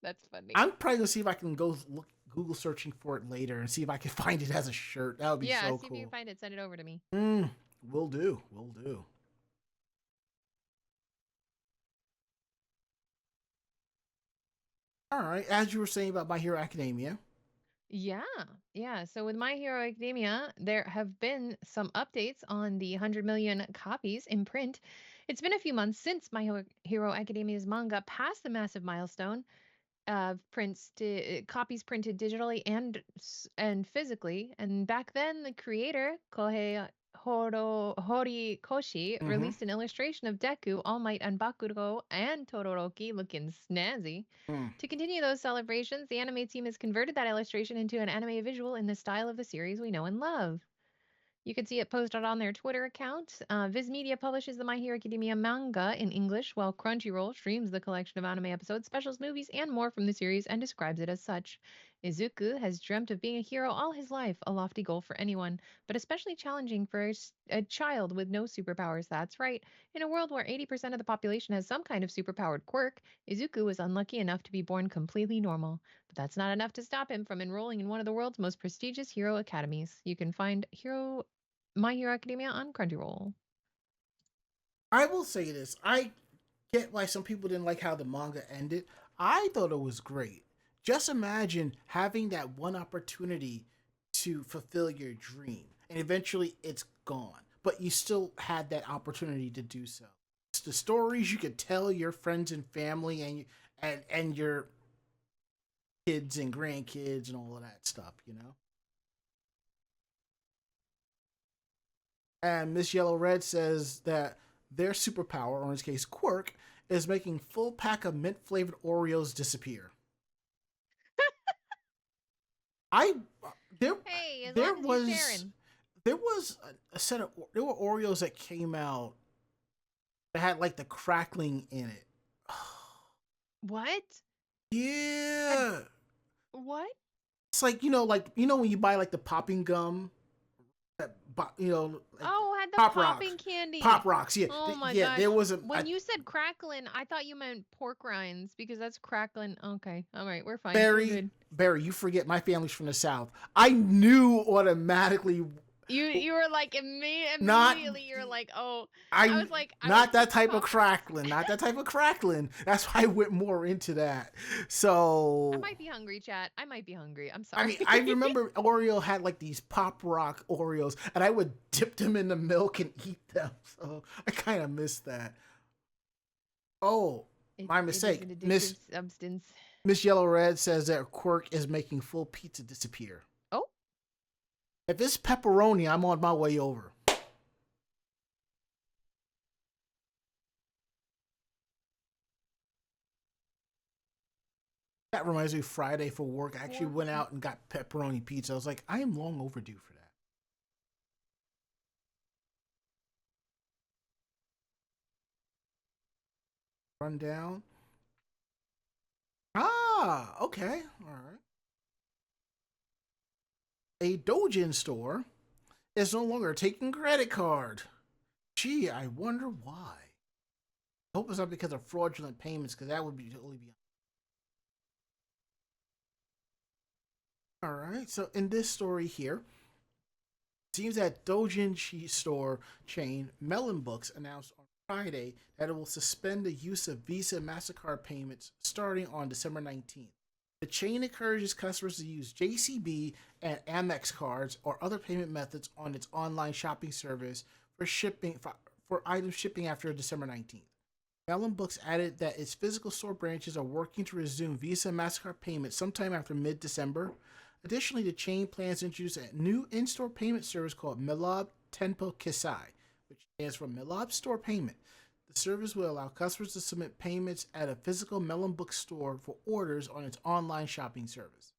That's funny. I'm probably gonna see if I can go look Google searching for it later and see if I can find it as a shirt. That would be so cool. Yeah, see if you can find it. Send it over to me. Will do. Will do. All right, as you were saying about My Hero Academia. Yeah, yeah. So with My Hero Academia, there have been some updates on the 100 million copies in print. It's been a few months since My Hero Academia's manga passed the massive milestone of copies printed digitally and physically. And back then, the creator Kohei Horikoshi released an illustration of Deku, All Might, and Bakuro and Todoroki looking snazzy. To continue those celebrations, the anime team has converted that illustration into an anime visual in the style of the series we know and love. You can see it posted on their Twitter account. Viz Media publishes the My Hero Academia manga in English, while Crunchyroll streams the collection of anime episodes, specials, movies, and more from the series and describes it as such. Izuku has dreamt of being a hero all his life, a lofty goal for anyone, but especially challenging for a child with no superpowers. That's right. In a world where 80% of the population has some kind of superpowered quirk, Izuku was unlucky enough to be born completely normal. But that's not enough to stop him from enrolling in one of the world's most prestigious hero academies. You can find My Hero Academia on Crunchyroll. I will say this. I get why some people didn't like how the manga ended. I thought it was great. Just imagine having that one opportunity to fulfill your dream, and eventually it's gone, but you still had that opportunity to do so. It's the stories you could tell your friends and family, and your kids and grandkids and all of that stuff, you know. And Miss Yellow Red says that their superpower, or in this case quirk, is making full pack of mint flavored Oreos disappear. I there Hey, as there long as you're was sharing. there was a set of there were Oreos that came out that had like the crackling in it. What? Had Yeah, what? it's like when you buy like the popping gum, that like Oh, had the pop rocks, popping candy. pop rocks. Yeah, Oh my yeah. There gosh. was When you said crackling, I thought you meant pork rinds because that's crackling. Okay. All right. We're fine. We're Barry, good. Barry, you forget my family's from the South. I knew automatically. You were like Not immediately you're like, "Oh, I I was like I was not that thinking type of pop rocks." crackling, not that type of crackling. That's why I went more into that. I So might be hungry, chat. I might be hungry. I'm I sorry. mean, I remember Oreo had like these pop rock Oreos, and I would dip them in the milk and eat them. So I kind of missed that. Oh, my It is mistake. an addictive Miss substance. Miss Yellow Red says that Quirk is making full pizza disappear. Oh, If it's pepperoni, I'm on my way over. That reminds me, Friday for work, I actually went out and got pepperoni pizza. I was like, I am long overdue for that. Rundown. Ah, okay. All right. A Dojin store is no longer taking credit card. Gee, I wonder why. I hope it's not because of fraudulent payments, because that would be totally beyond. All right. So in this story here, seems that Dojin store chain Melon Books announced on Friday that it will suspend the use of Visa and MasterCard payments starting on December 19th. The chain encourages customers to use JCB and Amex cards or other payment methods on its online shopping service for items shipping after December 19th. Melon Books added that its physical store branches are working to resume Visa and MasterCard payments sometime after mid December. Additionally, the chain plans to introduce a new in store payment service called Milab Tenpo Kisai, which stands for Milab Store Payment. The service will allow customers to submit payments at a physical Melon Book store for orders on its online shopping service.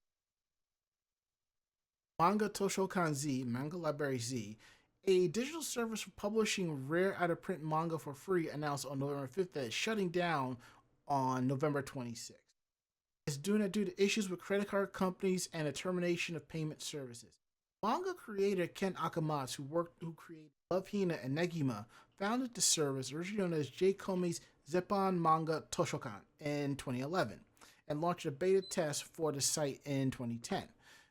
Manga Toshokan Z, Manga Library Z, a digital service for publishing rare out of print manga for free, announced on November 5th that it's shutting down on November 26th. It's doing it due to issues with credit card companies and a termination of payment services. Manga creator Ken Akamatsu, who created Love Hina and Negima, founded the service, originally known as J. Comey's Zeppan Manga Toshokan, in 2011, and launched a beta test for the site in 2010.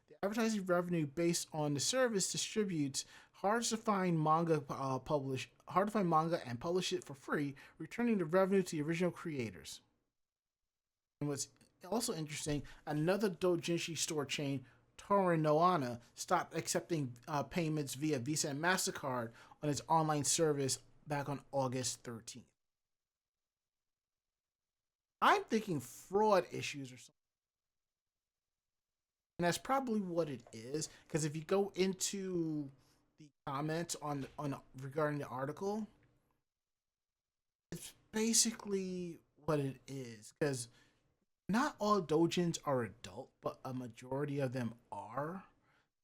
The advertising revenue based on the service distributes hard to find manga and publish it for free, returning the revenue to the original creators. And what's also interesting, another doujinshi store chain, Torinoana, stopped accepting payments via Visa and MasterCard on its online service back on August 13th. I'm thinking fraud issues or something. And that's probably what it is, because if you go into the comments on regarding the article, it's basically what it is. Because not all dojins are adult, but a majority of them are.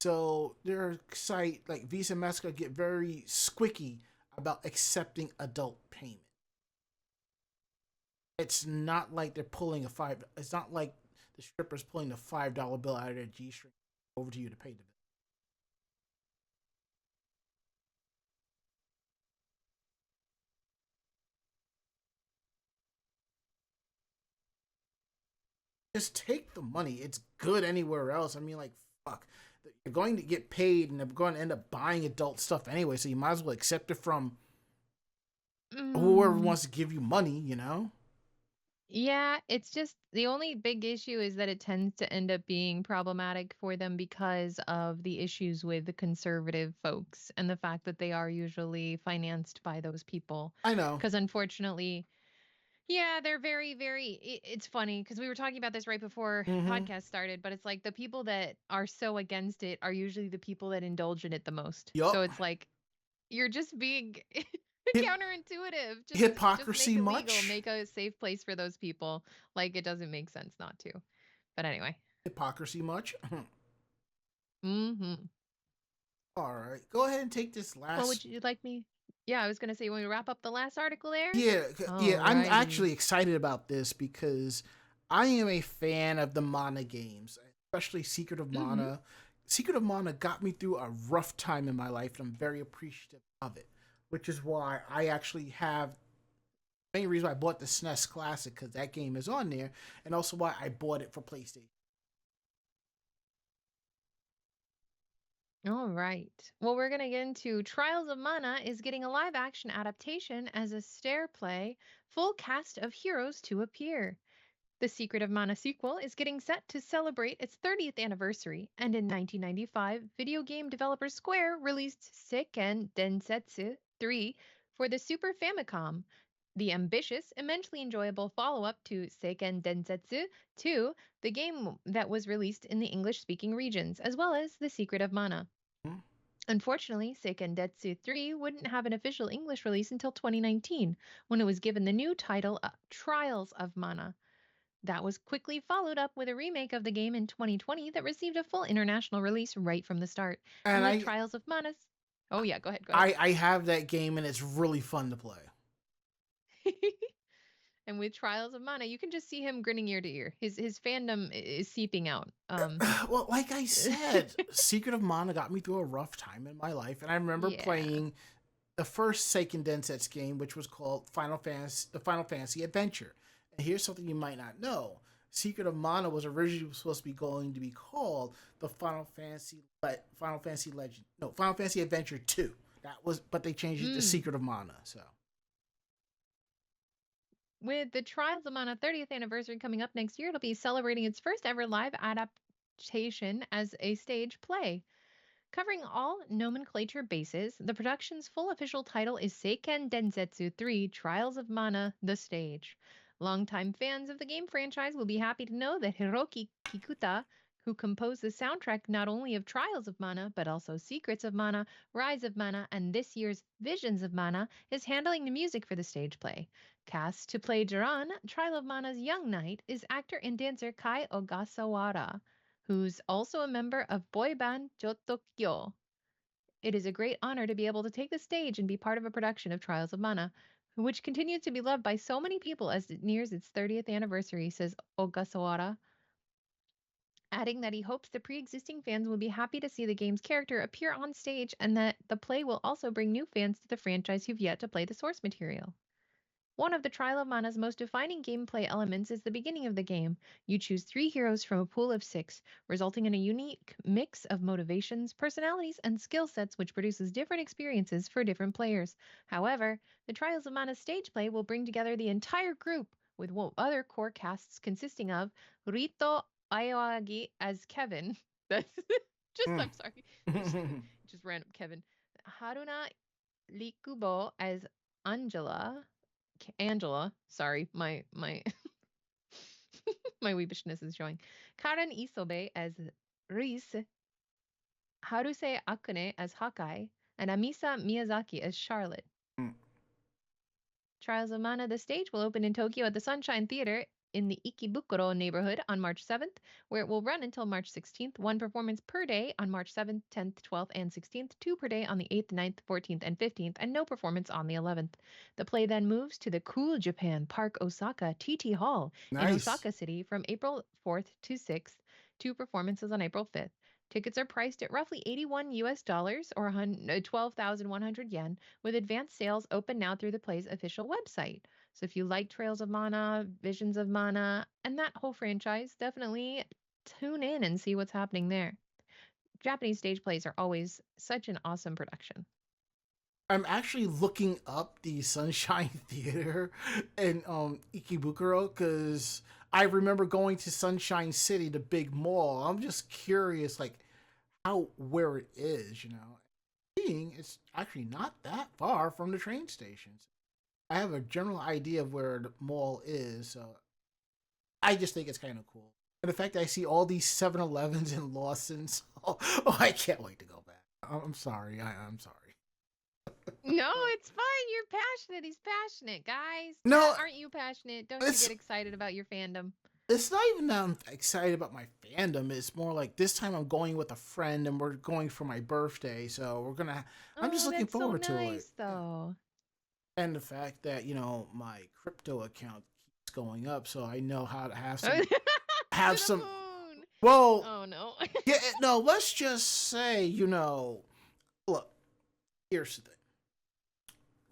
So their site like Visa and MasterCard get very squicky about accepting adult payment. It's not like they're pulling a five. It's not like the strippers pulling the $5 bill out of their G string over to you to pay the bill. Just take the money. It's good anywhere else. I mean, like, fuck. You're going to get paid and they're going to end up buying adult stuff anyway, so you might as well accept it from whoever Mm, wants to give you money, you know? yeah, it's just the only big issue is that it tends to end up being problematic for them because of the issues with the conservative folks and the fact that they are usually financed by those people. I know. Because unfortunately, yeah, they're very, very. It's funny because we were talking about this right before Mm-hmm. podcast started, but it's like the people that are so against it are usually the people that indulge in it the most. So Yup. it's like you're just being Hip- counterintuitive. Just make hypocrisy it legal, much? make a safe place for those people. Like it doesn't make sense not to. But anyway. Hypocrisy much? Mm-hmm. All right. Go ahead and take this What last. would you like me? Yeah, I was gonna say you want me to wrap up the last article there? Yeah, yeah. I'm Alrighty. actually excited about this because I am a fan of the Mana games, especially Secret of Mm-hmm. Mana. Secret of Mana got me through a rough time in my life, and I'm very appreciative of it. Which is why I actually have the main reason why I bought the SNES Classic because that game is on there, and also why I bought it for PlayStation. All right. Well, we're going to get into Trials of Mana is getting a live action adaptation as a stair play, full cast of heroes to appear. The Secret of Mana sequel is getting set to celebrate its 30th anniversary, and in 1995, video game developer Square released Seiken Densetsu 3 for the Super Famicom. The ambitious, immensely enjoyable follow up to Seiken Densetsu 2, the game that was released in the English speaking regions, as well as The Secret of Mana. Hmm? Unfortunately, Seiken Densetsu 3 wouldn't have an official English release until 2019, when it was given the new title Trials of Mana. That was quickly followed up with a remake of the game in 2020 that received a full international release right from the start. And And with Trials of Mana. Oh, yeah, go ahead, go ahead. I have that game, and it's really fun to play. And with Trials of Mana, you can just see him grinning ear to ear. His fandom is seeping out. Well, like I said, Secret of Mana got me through a rough time in my life, and I remember Yeah. playing the first Seiken Densetsu game, which was called the Final Fantasy Adventure. And here's something you might not know: Secret of Mana was originally supposed to be going to be called the Final Fantasy Legend, no, Final Fantasy Adventure 2. That was, but they changed it to Mm. Secret of Mana. So With the Trials of Mana 30th anniversary coming up next year, it'll be celebrating its first ever live adaptation as a stage play. Covering all nomenclature bases, the production's full official title is Seiken Densetsu 3 Trials of Mana The Stage. Longtime fans of the game franchise will be happy to know that Hiroki Kikuta, who composed the soundtrack not only of Trials of Mana, but also Secrets of Mana, Rise of Mana, and this year's Visions of Mana, is handling the music for the stage play. Cast to play Jiran, Trial of Mana's young knight, is actor and dancer Kai Ogasawara, who's also a member of boy band Jotokyo. It is a great honor to be able to take the stage and be part of a production of Trials of Mana, which continues to be loved by so many people as it nears its 30th anniversary, says Ogasawara, adding that he hopes the pre existing fans will be happy to see the game's character appear on stage and that the play will also bring new fans to the franchise who've yet to play the source material. One of the Trial of Mana's most defining gameplay elements is the beginning of the game. You choose 3 heroes from a pool of 6, resulting in a unique mix of motivations, personalities, and skill sets which produces different experiences for different players. However, the Trials of Mana's stage play will bring together the entire group with other core casts consisting of Rito Aoyagi as Kevin. That's I'm sorry. Just random Kevin. Haruna Likubo as Angela. Angela, sorry, my my weebishness is showing. Karen Isobe as Reese, Haruse Akane as Hakai, and Amisa Miyazaki as Charlotte. Trials of Mana, the stage will open in Tokyo at the Sunshine Theater in the Ikebukuro neighborhood on March 7th, where it will run until March 16th. One performance per day on March 7th, 10th, 12th, and 16th. Two per day on the 8th, 9th, 14th, and 15th, and no performance on the 11th. The play then moves to the Cool Japan Park Osaka TT Hall in Nice. Osaka City from April 4th to 6th. Two performances on April 5th. Tickets are priced at roughly 81 US dollars or 12,100 yen, with advanced sales open now through the play's official website. So if you like Trails of Mana, Visions of Mana, and that whole franchise, definitely tune in and see what's happening there. Japanese stage plays are always such an awesome production. I'm actually looking up the Sunshine Theater in Ikebukuro because I remember going to Sunshine City, the big mall. I'm just curious, like how where it is, you know. Seeing it's actually not that far from the train stations. I have a general idea of where the mall is, so I just think it's kind of cool. And the fact that I see all these 7-Elevens in Lawson's, oh, I can't wait to go back. I'm sorry. I'm sorry. No, it's fine. You're passionate. He's passionate, guys. No, Aren't you passionate? Don't you it's get excited about your fandom? it's not even that I'm excited about my fandom. It's more like this time I'm going with a friend and we're going for my birthday. So we're gonna. I'm just Oh, looking that's so forward to it. nice, though. And the fact that my crypto account keeps going up, so I know how to have some have To the some. moon. Well, Oh no. yeah, no. Let's just say look. Here's the thing.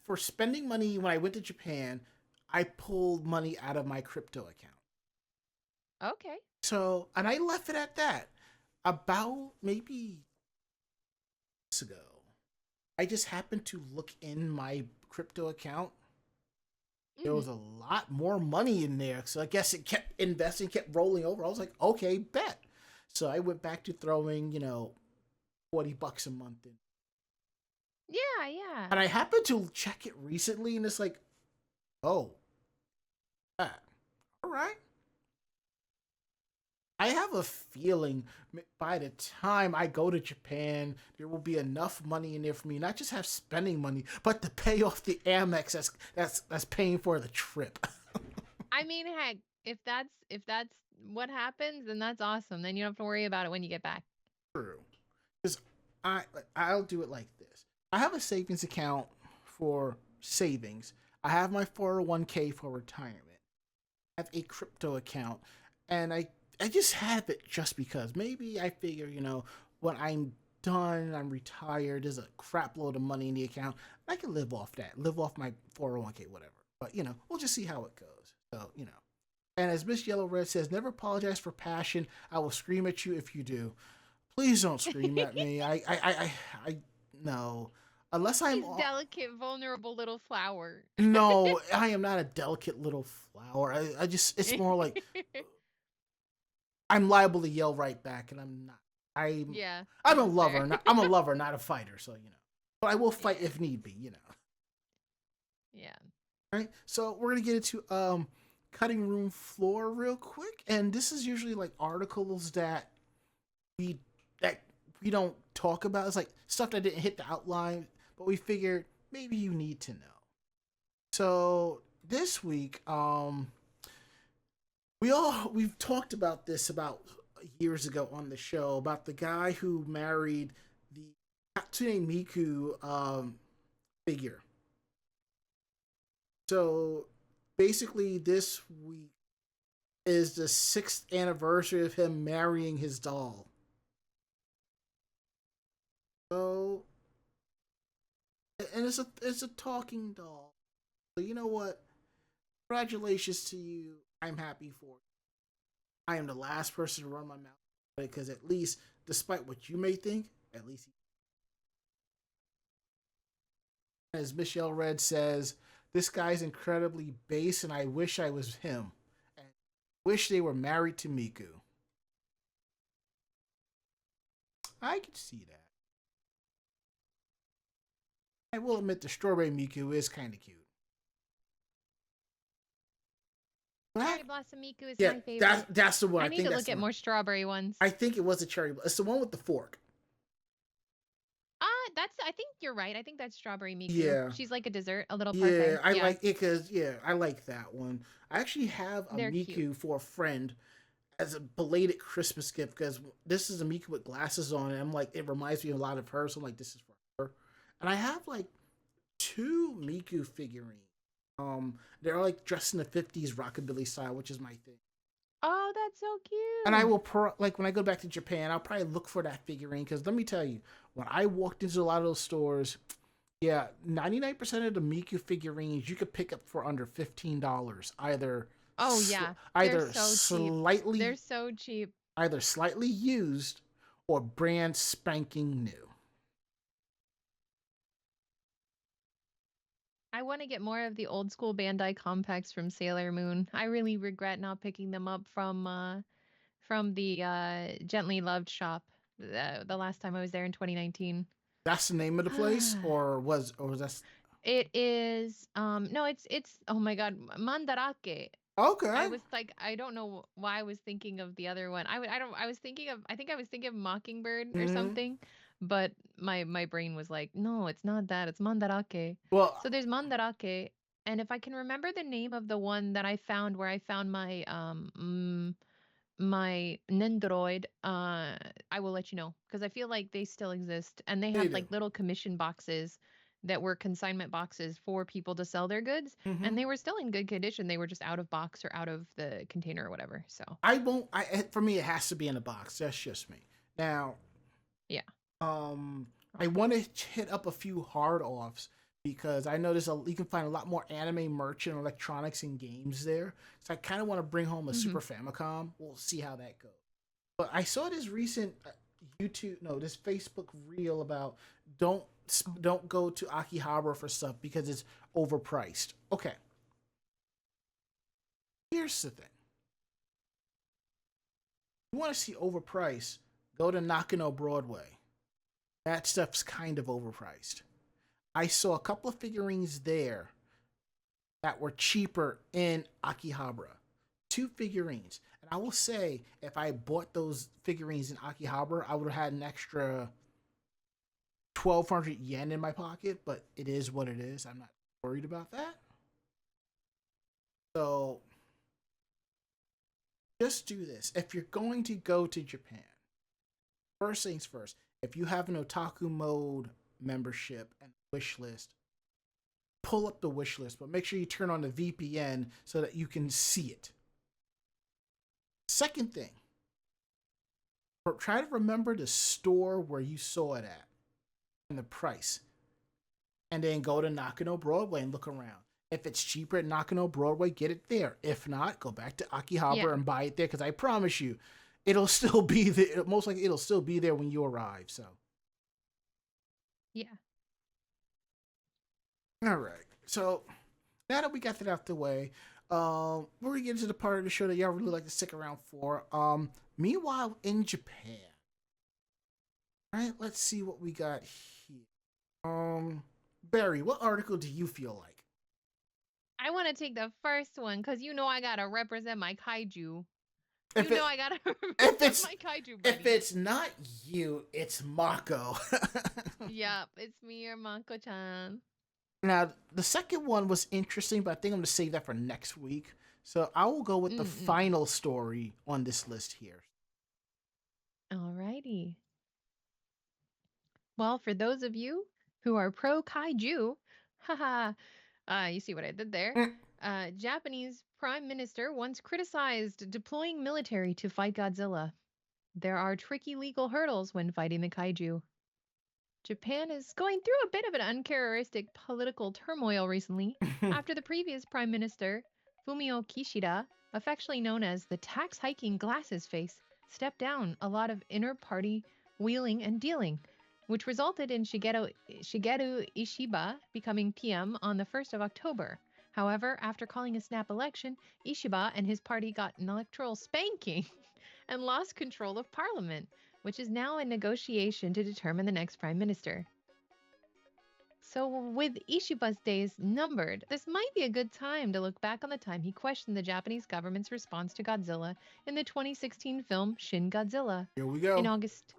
For spending money when I went to Japan, I pulled money out of my crypto account. Okay. So, and I left it at that. About maybe months ago, I just happened to look in my crypto account. There was a lot more money in there. So I guess it kept investing, kept rolling over. I was like, okay, bet. So I went back to throwing, $40 a month in. Yeah, yeah. And I happened to check it recently and it's like, oh, that. All right. I have a feeling by the time I go to Japan, there will be enough money in there for me, not just have spending money, but to pay off the Amex that's paying for the trip. I mean, heck, if that's what happens, then that's awesome. Then you don't have to worry about it when you get back. True. Because I'll do it like this. I have a savings account for savings. I have my 401k for retirement. I have a crypto account, and I just have it just because. Maybe I figure, when I'm done, I'm retired, there's a crap load of money in the account. I can live off that, live off my 401k, whatever. But, we'll just see how it goes. So, And as Miss Yellow Red says, never apologize for passion. I will scream at you if you do. Please don't scream at me. No. Unless I'm He's delicate, vulnerable little flower. no, I am not a delicate little flower. I just it's more like I'm liable to yell right back, and I'm not. Yeah, I'm a that's lover, fair. I'm a lover, not a fighter. So but I will fight Yeah, if need be. yeah. All right. So we're gonna get into cutting room floor real quick, and this is usually like articles we that we don't talk about. It's like stuff that didn't hit the outline, but we figured maybe you need to know. So this week, we've talked about this about years ago on the show about the guy who married the Hatsune Miku figure. So basically, this week is the 6th anniversary of him marrying his doll. So, and it's a talking doll. So you know what? Congratulations to you. I'm happy for you. I am the last person to run my mouth about it because at least, despite what you may think, at least as Michelle Red says, this guy's incredibly base, and I wish I was him. And wish they were married to Miku. I could see that. I will admit the strawberry Miku is kind of cute. Cherry Blossom Miku is Yeah, my favorite. that's the one. I need think to that's look the at one. more strawberry ones. I think it was a cherry. It's the one with the fork. I think you're right. I think that's strawberry Miku. Yeah. She's like a dessert, a little Yeah, parfait. I Yeah, like it because I like that one. I actually have a they're cute. Miku for a friend as a belated Christmas gift because this is a Miku with glasses on, and I'm like, it reminds me a lot of her, so I'm like, this is for her. And I have like two Miku figurines. They're like dressed in the '50s rockabilly style, which is my thing. Oh, that's so And I cute. will like when I go back to Japan, I'll probably look for that figurine because let me tell you, when I walked into a lot of those stores, yeah, 99% of the Miku figurines you could pick up for under $15, Oh yeah, they're either so cheap. They're slightly so cheap. either slightly used or brand spanking new. I want to get more of the old school Bandai compacts from Sailor Moon. I really regret not picking them up from the Gently Loved shop the last time I was there in 2019. That's the name of the place, or was that It is no, it's oh my god, Mandarake. I okay? was like, I don't know why I was thinking of the other one. I don't, I was thinking of, I think I was thinking of Mockingbird or Hmm. something, but my brain was like, no, it's not that. It's Mandarake. Well, So there's Mandarake, and if I can remember the name of the one that I found where I found my Nendoroid, I will let you know because I feel like they still exist and they they had do. like little commission boxes that were consignment boxes for people to sell their goods Hmm. and they were still in good condition. They were just out of box or out of the container or whatever. So, I won't. For me, it has to be in a box. That's just me. Now, yeah. Um, I want to hit up a few hard offs because I know you can find a lot more anime merch and electronics and games there. So I kind of want to bring home a Hmm. Super Famicom. We'll see how that goes. But I saw this recent this Facebook reel about don't Oh. don't go to Akihabara for stuff because it's overpriced. Okay, here's the thing: you want to see overpriced? Go to Nakano Broadway. That stuff's kind of overpriced. I saw a couple of figurines there that were cheaper in Akihabara. Two figurines. And I will say, if I bought those figurines in Akihabara, I would have had an extra 1,200 yen in my pocket, but it is what it is. I'm not worried about that. So just do this. If you're going to go to Japan, first things first, if you have an otaku mode membership and wish list, pull up the wish list, but make sure you turn on the VPN so that you can see it. Second thing, try to remember the store where you saw it at and the price. And then go to Nakano Broadway and look around. If it's cheaper at Nakano Broadway, get it there. If not, go back to Yeah. Akihabara and buy it there because I promise you, it'll still be there. Most likely, it'll still be there when you arrive. So, Yeah. all right. So now that we got that out the way, we're gonna get into the part of the show that y'all really like to stick around for. Meanwhile, in Japan, all right, let's see what we got here. Barry, what article do you feel like? I want to take the first one because you know I gotta represent my kaiju. If You know it I gotta if represent it's my kaiju if buddy. it's not you, it's Mako. Yep, it's me or Mako-chan. Now, the second one was interesting, but I think I'm gonna save that for next week. So I will go with the Mm-mm. final story on this list here. Alrighty. Well, for those of you who are pro kaiju, haha, you see what I did there? Mm. Japanese Prime Minister once criticized deploying military to fight Godzilla. There are tricky legal hurdles when fighting the kaiju. Japan is going through a bit of an uncharacteristic political turmoil recently after the previous Prime Minister, Fumio Kishida, affectionately known as the tax hiking glasses face, stepped down a lot of inner party wheeling and dealing, which resulted in Shigeru Ishiba becoming PM on the 1st of October. However, after calling a snap election, Ishiba and his party got an electoral spanking and lost control of parliament, which is now in negotiation to determine the next prime minister. So, with Ishiba's days numbered, this might be a good time to look back on the time he questioned the Japanese government's response to Godzilla in the 2016 film Shin Godzilla. Here we In go. August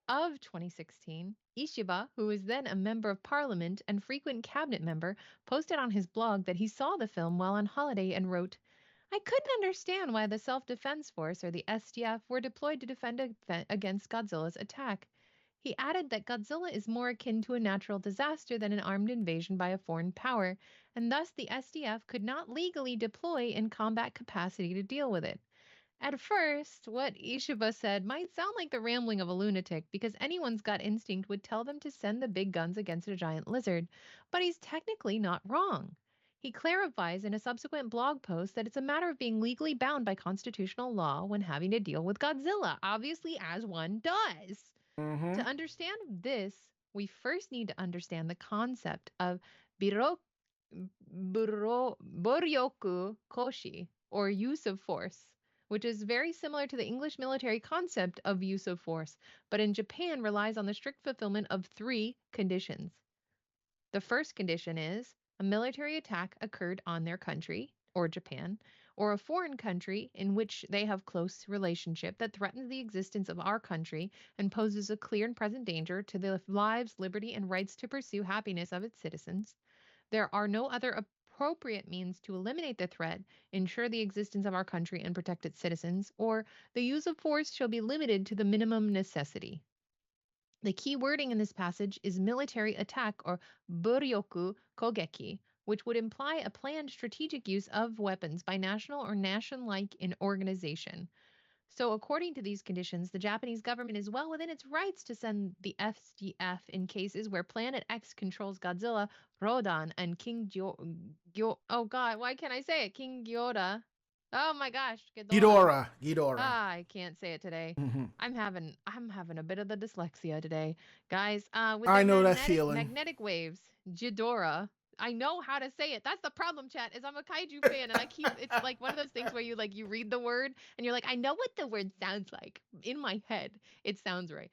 of 2016, Ishiba, who was then a member of parliament and frequent cabinet member, posted on his blog that he saw the film while on holiday and wrote, I couldn't understand why the Self Defense Force, or the SDF, were deployed to defend against Godzilla's attack. He added that Godzilla is more akin to a natural disaster than an armed invasion by a foreign power, and thus the SDF could not legally deploy in combat capacity to deal with it. At first, what Ishiba said might sound like the rambling of a lunatic because anyone's gut instinct would tell them to send the big guns against a giant lizard, but he's technically not wrong. He clarifies in a subsequent blog post that it's a matter of being legally bound by constitutional law when having to deal with Godzilla, obviously, as one does. Mm-hmm. To understand this, we first need to understand the concept of biro, boryoku koshi, or use of force, which is very similar to the English military concept of use of force, but in Japan relies on the strict fulfillment of three conditions. The first condition is a military attack occurred on their country, or Japan, or a foreign country in which they have close relationship that threatens the existence of our country and poses a clear and present danger to the lives, liberty, and rights to pursue happiness of its citizens. There are no other appropriate means to eliminate the threat, ensure the existence of our country, and protect its citizens, or the use of force shall be limited to the minimum necessity. The key wording in this passage is military attack or buryoku kogeki, which would imply a planned strategic use of weapons by national or nation-like in organization. So, according to these conditions, the Japanese government is well within its rights to send the SDF in cases where Planet X controls Godzilla, Rodan, and oh God, why can't I say it? King Ghidorah. Oh my gosh, Ghidorah. Ghidorah. Ghidorah. Ah, I can't say it today. Mm-hmm. I'm having a bit of the dyslexia today. Guys, with I their know that feeling. magnetic waves, Ghidorah. I know how to say it. That's the problem, chat, is I'm a kaiju fan and I keep it's like one of those things where you read the word and you're like, I know what the word sounds like. In my head, it sounds right.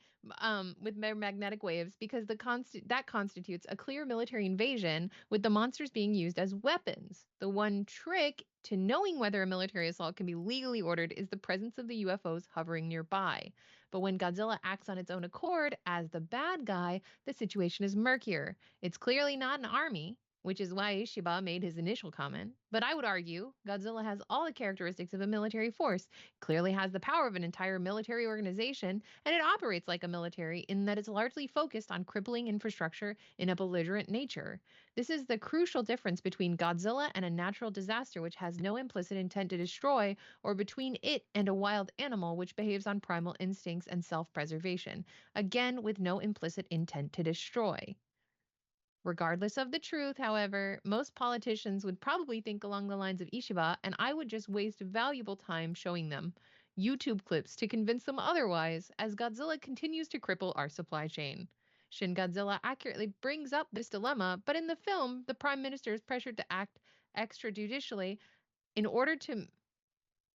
With their magnetic waves, because that constitutes a clear military invasion with the monsters being used as weapons. The one trick to knowing whether a military assault can be legally ordered is the presence of the UFOs hovering nearby. But when Godzilla acts on its own accord as the bad guy, the situation is murkier. It's clearly not an army, which is why Ishiba made his initial comment. But I would argue Godzilla has all the characteristics of a military force, clearly has the power of an entire military organization, and it operates like a military in that it's largely focused on crippling infrastructure in a belligerent nature. This is the crucial difference between Godzilla and a natural disaster which has no implicit intent to destroy, or between it and a wild animal which behaves on primal instincts and self preservation, again with no implicit intent to destroy. Regardless of the truth, however, most politicians would probably think along the lines of Ishiba, and I would just waste valuable time showing them YouTube clips to convince them otherwise, as Godzilla continues to cripple our supply chain. Shin Godzilla accurately brings up this dilemma, but in the film, the Prime Minister is pressured to act extrajudicially in order to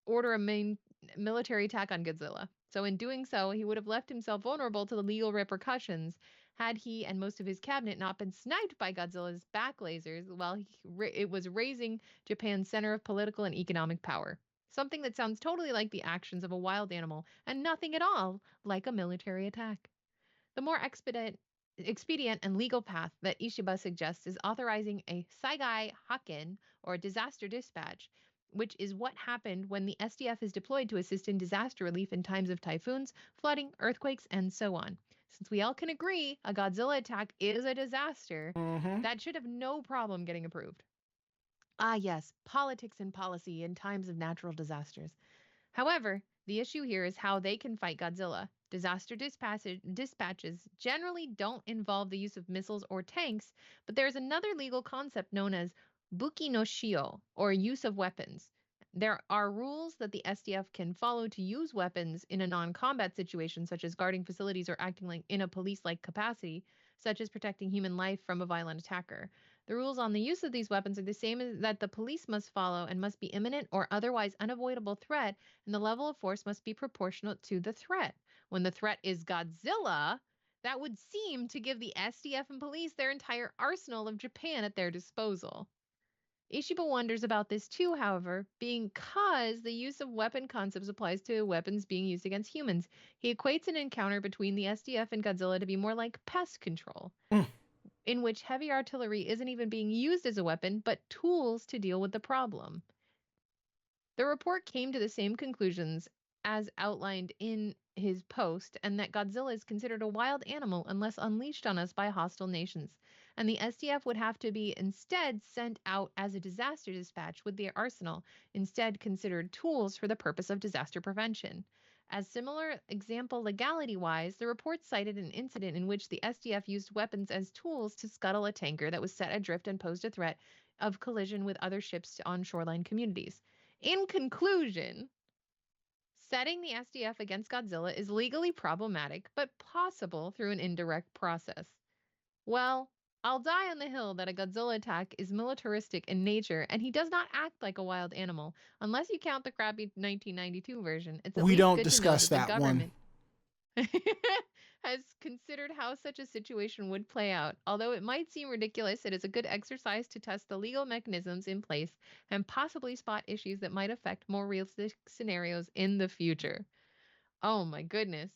order a main military attack on Godzilla. So, in doing so, he would have left himself vulnerable to the legal repercussions had he and most of his cabinet not been sniped by Godzilla's back lasers while it was raising Japan's center of political and economic power. Something that sounds totally like the actions of a wild animal and nothing at all like a military attack. The more expedient and legal path that Ishiba suggests is authorizing a Saigai Hakken, or disaster dispatch, which is what happened when the SDF is deployed to assist in disaster relief in times of typhoons, flooding, earthquakes, and so on. Since we all can agree a Godzilla attack is a disaster, Mm-hmm. that should have no problem getting approved. Ah, yes, politics and policy in times of natural disasters. However, the issue here is how they can fight Godzilla. Dispatches generally don't involve the use of missiles or tanks, but there is another legal concept known as buki no shio, or use of weapons. There are rules that the SDF can follow to use weapons in a non-combat situation, such as guarding facilities or acting like in a police-like capacity, such as protecting human life from a violent attacker. The rules on the use of these weapons are the same as that the police must follow and must be imminent or otherwise unavoidable threat, and the level of force must be proportionate to the threat. When the threat is Godzilla, that would seem to give the SDF and police their entire arsenal of Japan at their disposal. Ishiba wonders about this too, however, because the use of weapon concepts applies to weapons being used against humans. He equates an encounter between the SDF and Godzilla to be more like pest control, Mm. in which heavy artillery isn't even being used as a weapon, but tools to deal with the problem. The report came to the same conclusions as outlined in his post, and that Godzilla is considered a wild animal unless unleashed on us by hostile nations. And the SDF would have to be instead sent out as a disaster dispatch with their arsenal, instead considered tools for the purpose of disaster prevention. As similar example legality wise, the report cited an incident in which the SDF used weapons as tools to scuttle a tanker that was set adrift and posed a threat of collision with other ships on shoreline communities. In conclusion, setting the SDF against Godzilla is legally problematic, but possible through an indirect process. Well, I'll die on the hill that a Godzilla attack is militaristic in nature, and he does not act like a wild animal. Unless you count the crappy 1992 version, it's at We least don't good to know discuss that the that one. government has considered how such a situation would play out. Although it might seem ridiculous, it is a good exercise to test the legal mechanisms in place and possibly spot issues that might affect more realistic scenarios in the future. Oh my goodness.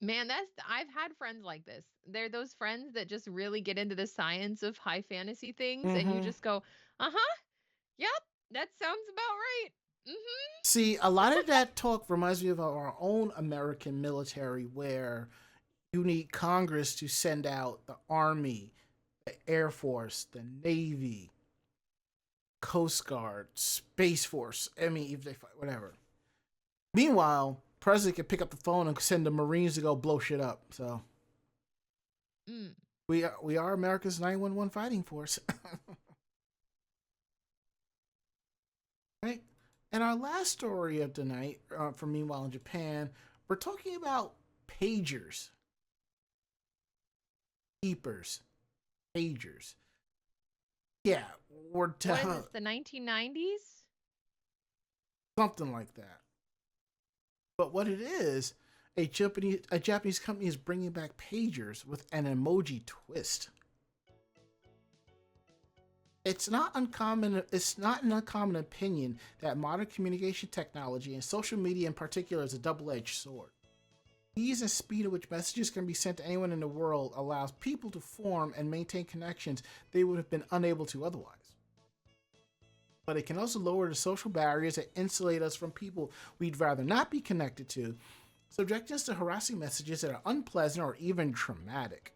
Man, I've had friends like this. They're those friends that just really get into the science of high fantasy things and you Mm-hmm. just go, "Uh-huh. Yep, that sounds about right." Mhm. See, a lot of that talk reminds me of our own American military, where you need Congress to send out the Army, the Air Force, the Navy, Coast Guard, Space Force. I mean, if they fight, whatever. Meanwhile, President can pick up the phone and send the Marines to go blow shit up. So Mm. we are America's 911 fighting force. Right? And our last story of the night, from Meanwhile in Japan, we're talking about pagers, keepers, pagers. Yeah, or What is this, the 1990s? something like that. But what it is, a Japanese company is bringing back pagers with an emoji twist. It's not uncommon. It's not an uncommon opinion that modern communication technology and social media in particular is a double-edged sword. The ease and speed at which messages can be sent to anyone in the world allows people to form and maintain connections they would have been unable to otherwise. But it can also lower the social barriers that insulate us from people we'd rather not be connected to, subjecting us to harassing messages that are unpleasant or even traumatic.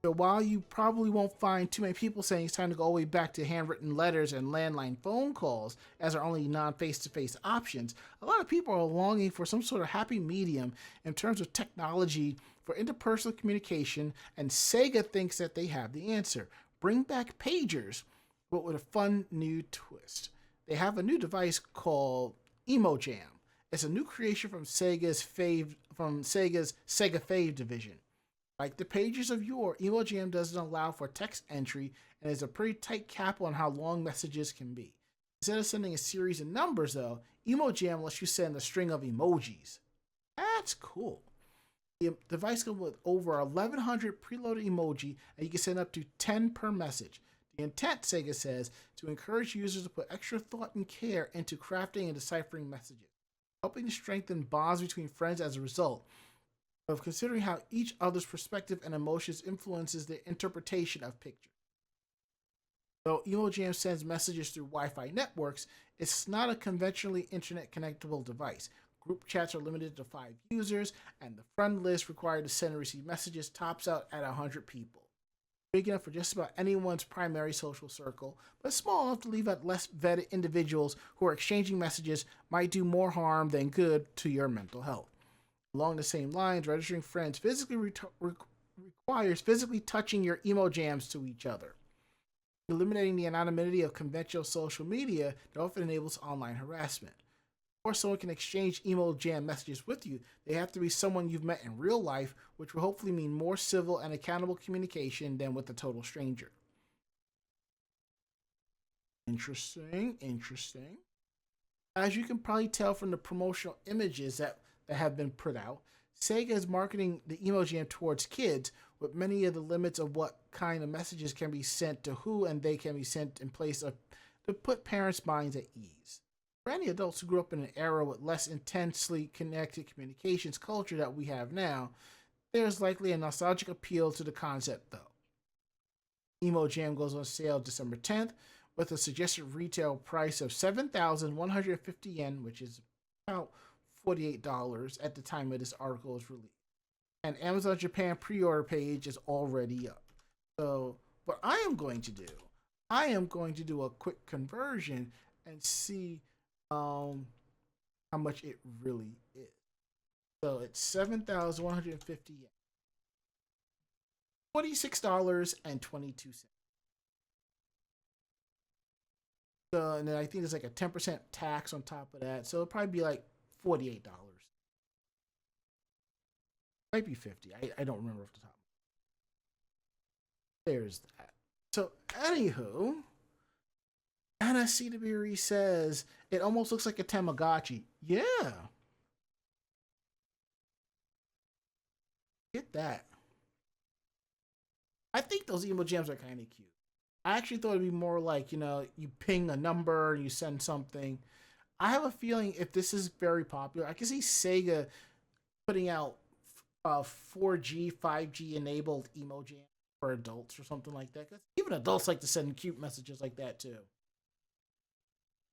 So while you probably won't find too many people saying it's time to go all the way back to handwritten letters and landline phone calls as our only non-face-to-face options, a lot of people are longing for some sort of happy medium in terms of technology for interpersonal communication, and Sega thinks that they have the answer. Bring back pagers, but with a fun new twist. They have a new device called EmoJam. It's a new creation from Sega's Sega Fave division. Like the pages of yore, EmoJam doesn't allow for text entry and has a pretty tight cap on how long messages can be. Instead of sending a series of numbers, though, EmoJam lets you send a string of emojis. That's cool. The device comes with over 1,100 preloaded emoji, and you can send up to 10 per message. The intent, Sega says, to encourage users to put extra thought and care into crafting and deciphering messages, helping to strengthen bonds between friends as a result of considering how each other's perspective and emotions influences their interpretation of pictures. Though EmoJam sends messages through Wi-Fi networks, it's not a conventionally internet connectable device. Group chats are limited to 5 users, and the friend list required to send and receive messages tops out at 100 people. Big enough for just about anyone's primary social circle, but small enough to leave out less vetted individuals who are exchanging messages might do more harm than good to your mental health. Along the same lines, registering friends physically requires physically touching your EmoJams to each other, eliminating the anonymity of conventional social media that often enables online harassment. Before someone can exchange EmoJam messages with you, they have to be someone you've met in real life, which will hopefully mean more civil and accountable communication than with a total stranger. Interesting. As you can probably tell from the promotional images that have been put out, Sega is marketing the EmoJam towards kids, with many of the limits of what kind of messages can be sent to who, and they can be sent in place of to put parents' minds at ease. For any adults who grew up in an era with less intensely connected communications culture that we have now, there's likely a nostalgic appeal to the concept, though. Emo Jam goes on sale December 10th with a suggested retail price of 7,150 yen, which is about $48 at the time of this article is released. And Amazon Japan pre-order page is already up. So what I am going to do a quick conversion and see how much it really is. So it's 7,150 yen. $46.22. So, and then I think there's like a 10% tax on top of that. So it'll probably be like $48. Might be 50. I don't remember off the top. There's that. So, anywho, Anna Cedarberry says it almost looks like a Tamagotchi. Yeah. Get that. I think those emo jams are kind of cute. I actually thought it'd be more like, you ping a number and you send something. I have a feeling if this is very popular, I can see Sega putting out 4G, 5G enabled emo jam for adults or something like that. Because even adults like to send cute messages like that too.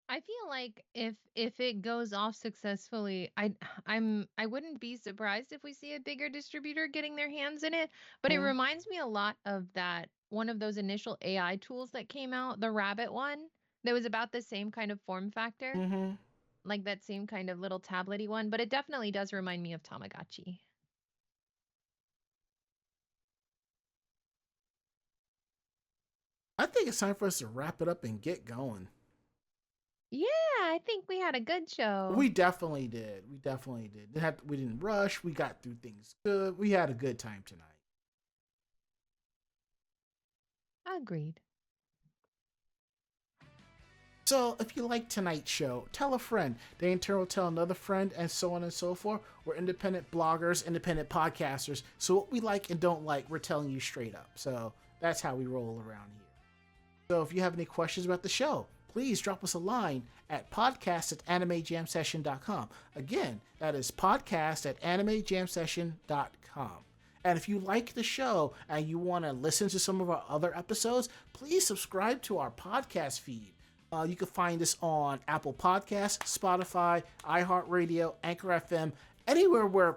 I feel like if it goes off successfully, I wouldn't be surprised if we see a bigger distributor getting their hands in it. But it reminds me a lot of that one of those initial AI tools that came out, the Rabbit one, that was about the same kind of form factor, like that same kind of little tablety one. But it definitely does remind me of Tamagotchi. I think it's time for us to wrap it up and get going. Yeah, I think we had a good show. We definitely did. We didn't rush. We got through things good. We had a good time tonight. Agreed. So, if you like tonight's show, tell a friend. They in turn will tell another friend, and so on and so forth. We're independent bloggers, independent podcasters. So, what we like and don't like, we're telling you straight up. So, that's how we roll around here. So, if you have any questions about the show, please drop us a line at podcast@animejamsession.com. Again, that is podcast@animejamsession.com. And if you like the show and you want to listen to some of our other episodes, please subscribe to our podcast feed. You can find us on Apple Podcasts, Spotify, iHeartRadio, Anchor FM, anywhere where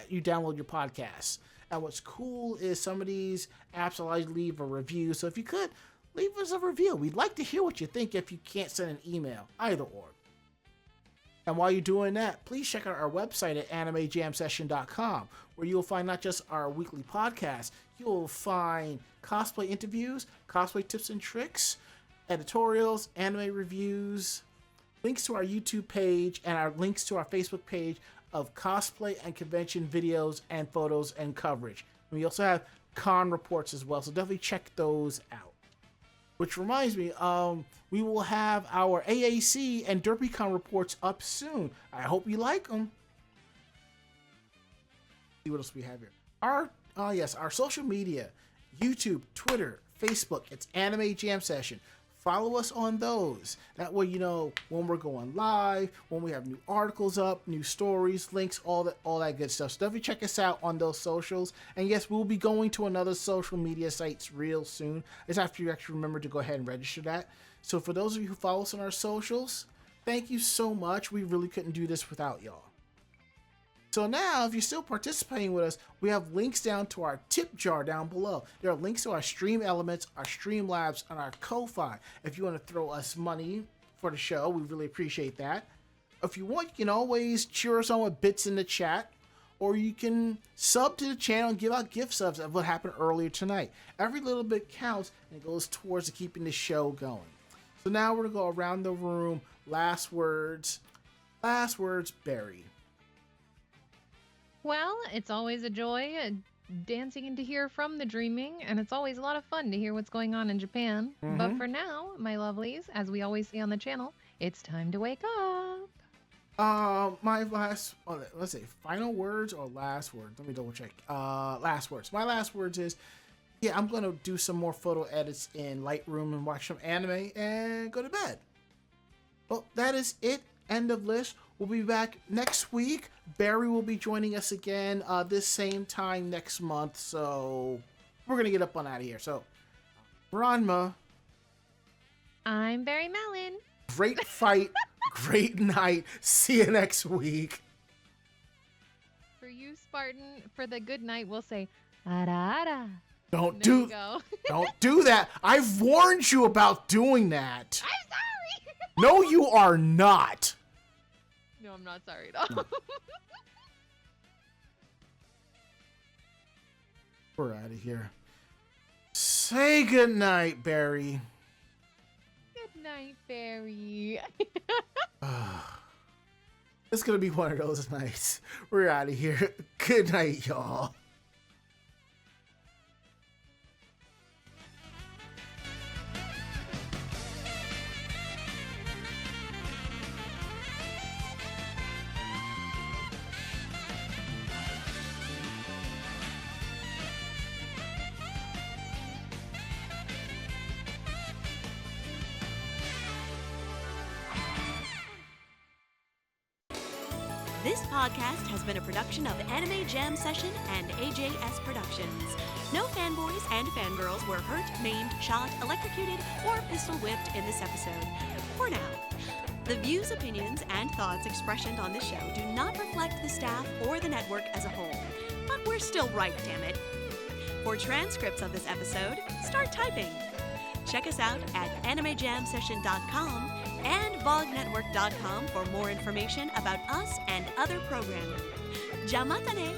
you download your podcasts. And what's cool is some of these apps allow you to leave a review. So if you could, leave us a review. We'd like to hear what you think if you can't send an email, either or. And while you're doing that, please check out our website at animejamsession.com, where you'll find not just our weekly podcast, you'll find cosplay interviews, cosplay tips and tricks, editorials, anime reviews, links to our YouTube page, and our links to our Facebook page of cosplay and convention videos and photos and coverage. And we also have con reports as well, so definitely check those out. Which reminds me, we will have our AAC and DerpyCon reports up soon. I hope you like them. See what else we have here. Our social media, YouTube, Twitter, Facebook. It's Anime Jam Session. Follow us on those. That way you know when we're going live, when we have new articles up, new stories, links, all that good stuff. So definitely check us out on those socials. And yes, we'll be going to another social media sites real soon. It's after you actually remember to go ahead and register that. So for those of you who follow us on our socials, thank you so much. We really couldn't do this without y'all. So now, if you're still participating with us, we have links down to our tip jar down below. There are links to our Stream Elements, our Streamlabs, and our Ko-Fi. If you want to throw us money for the show, we really appreciate that. If you want, you can always cheer us on with bits in the chat, or you can sub to the channel and give out gift subs of what happened earlier tonight. Every little bit counts, and it goes towards keeping the show going. So now we're going to go around the room. Last words, Barry. Well, it's always a joy dancing and to hear from the dreaming, and it's always a lot of fun to hear what's going on in Japan. But for now, my lovelies, as we always say on the channel, it's time to wake up. My last, let's say final words or last words. Let me double check. Last words. My last words is, yeah, I'm gonna do some more photo edits in Lightroom and watch some anime and go to bed. Well, that is it. End of list. We'll be back next week. Barry will be joining us again this same time next month. So we're gonna get up on out of here. So, Ranma. I'm Barry Mellon. Great fight. Great night. See you next week. For you, Spartan, for the good night, we'll say, ara ara. Don't do that. I've warned you about doing that. I'm sorry. No, you are not. No, I'm not sorry at all. We're out of here. Say good night, Barry. Good night, Barry. It's gonna be one of those nights. We're out of here. Good night, y'all. This podcast has been a production of Anime Jam Session and AJS Productions. No fanboys and fangirls were hurt, maimed, shot, electrocuted, or pistol whipped in this episode. For now. The views, opinions, and thoughts expressed on this show do not reflect the staff or the network as a whole. But we're still right, damn it. For transcripts of this episode, start typing. Check us out at animejamsession.com and vognetwork.com for more information about us and other programming. Jamatane!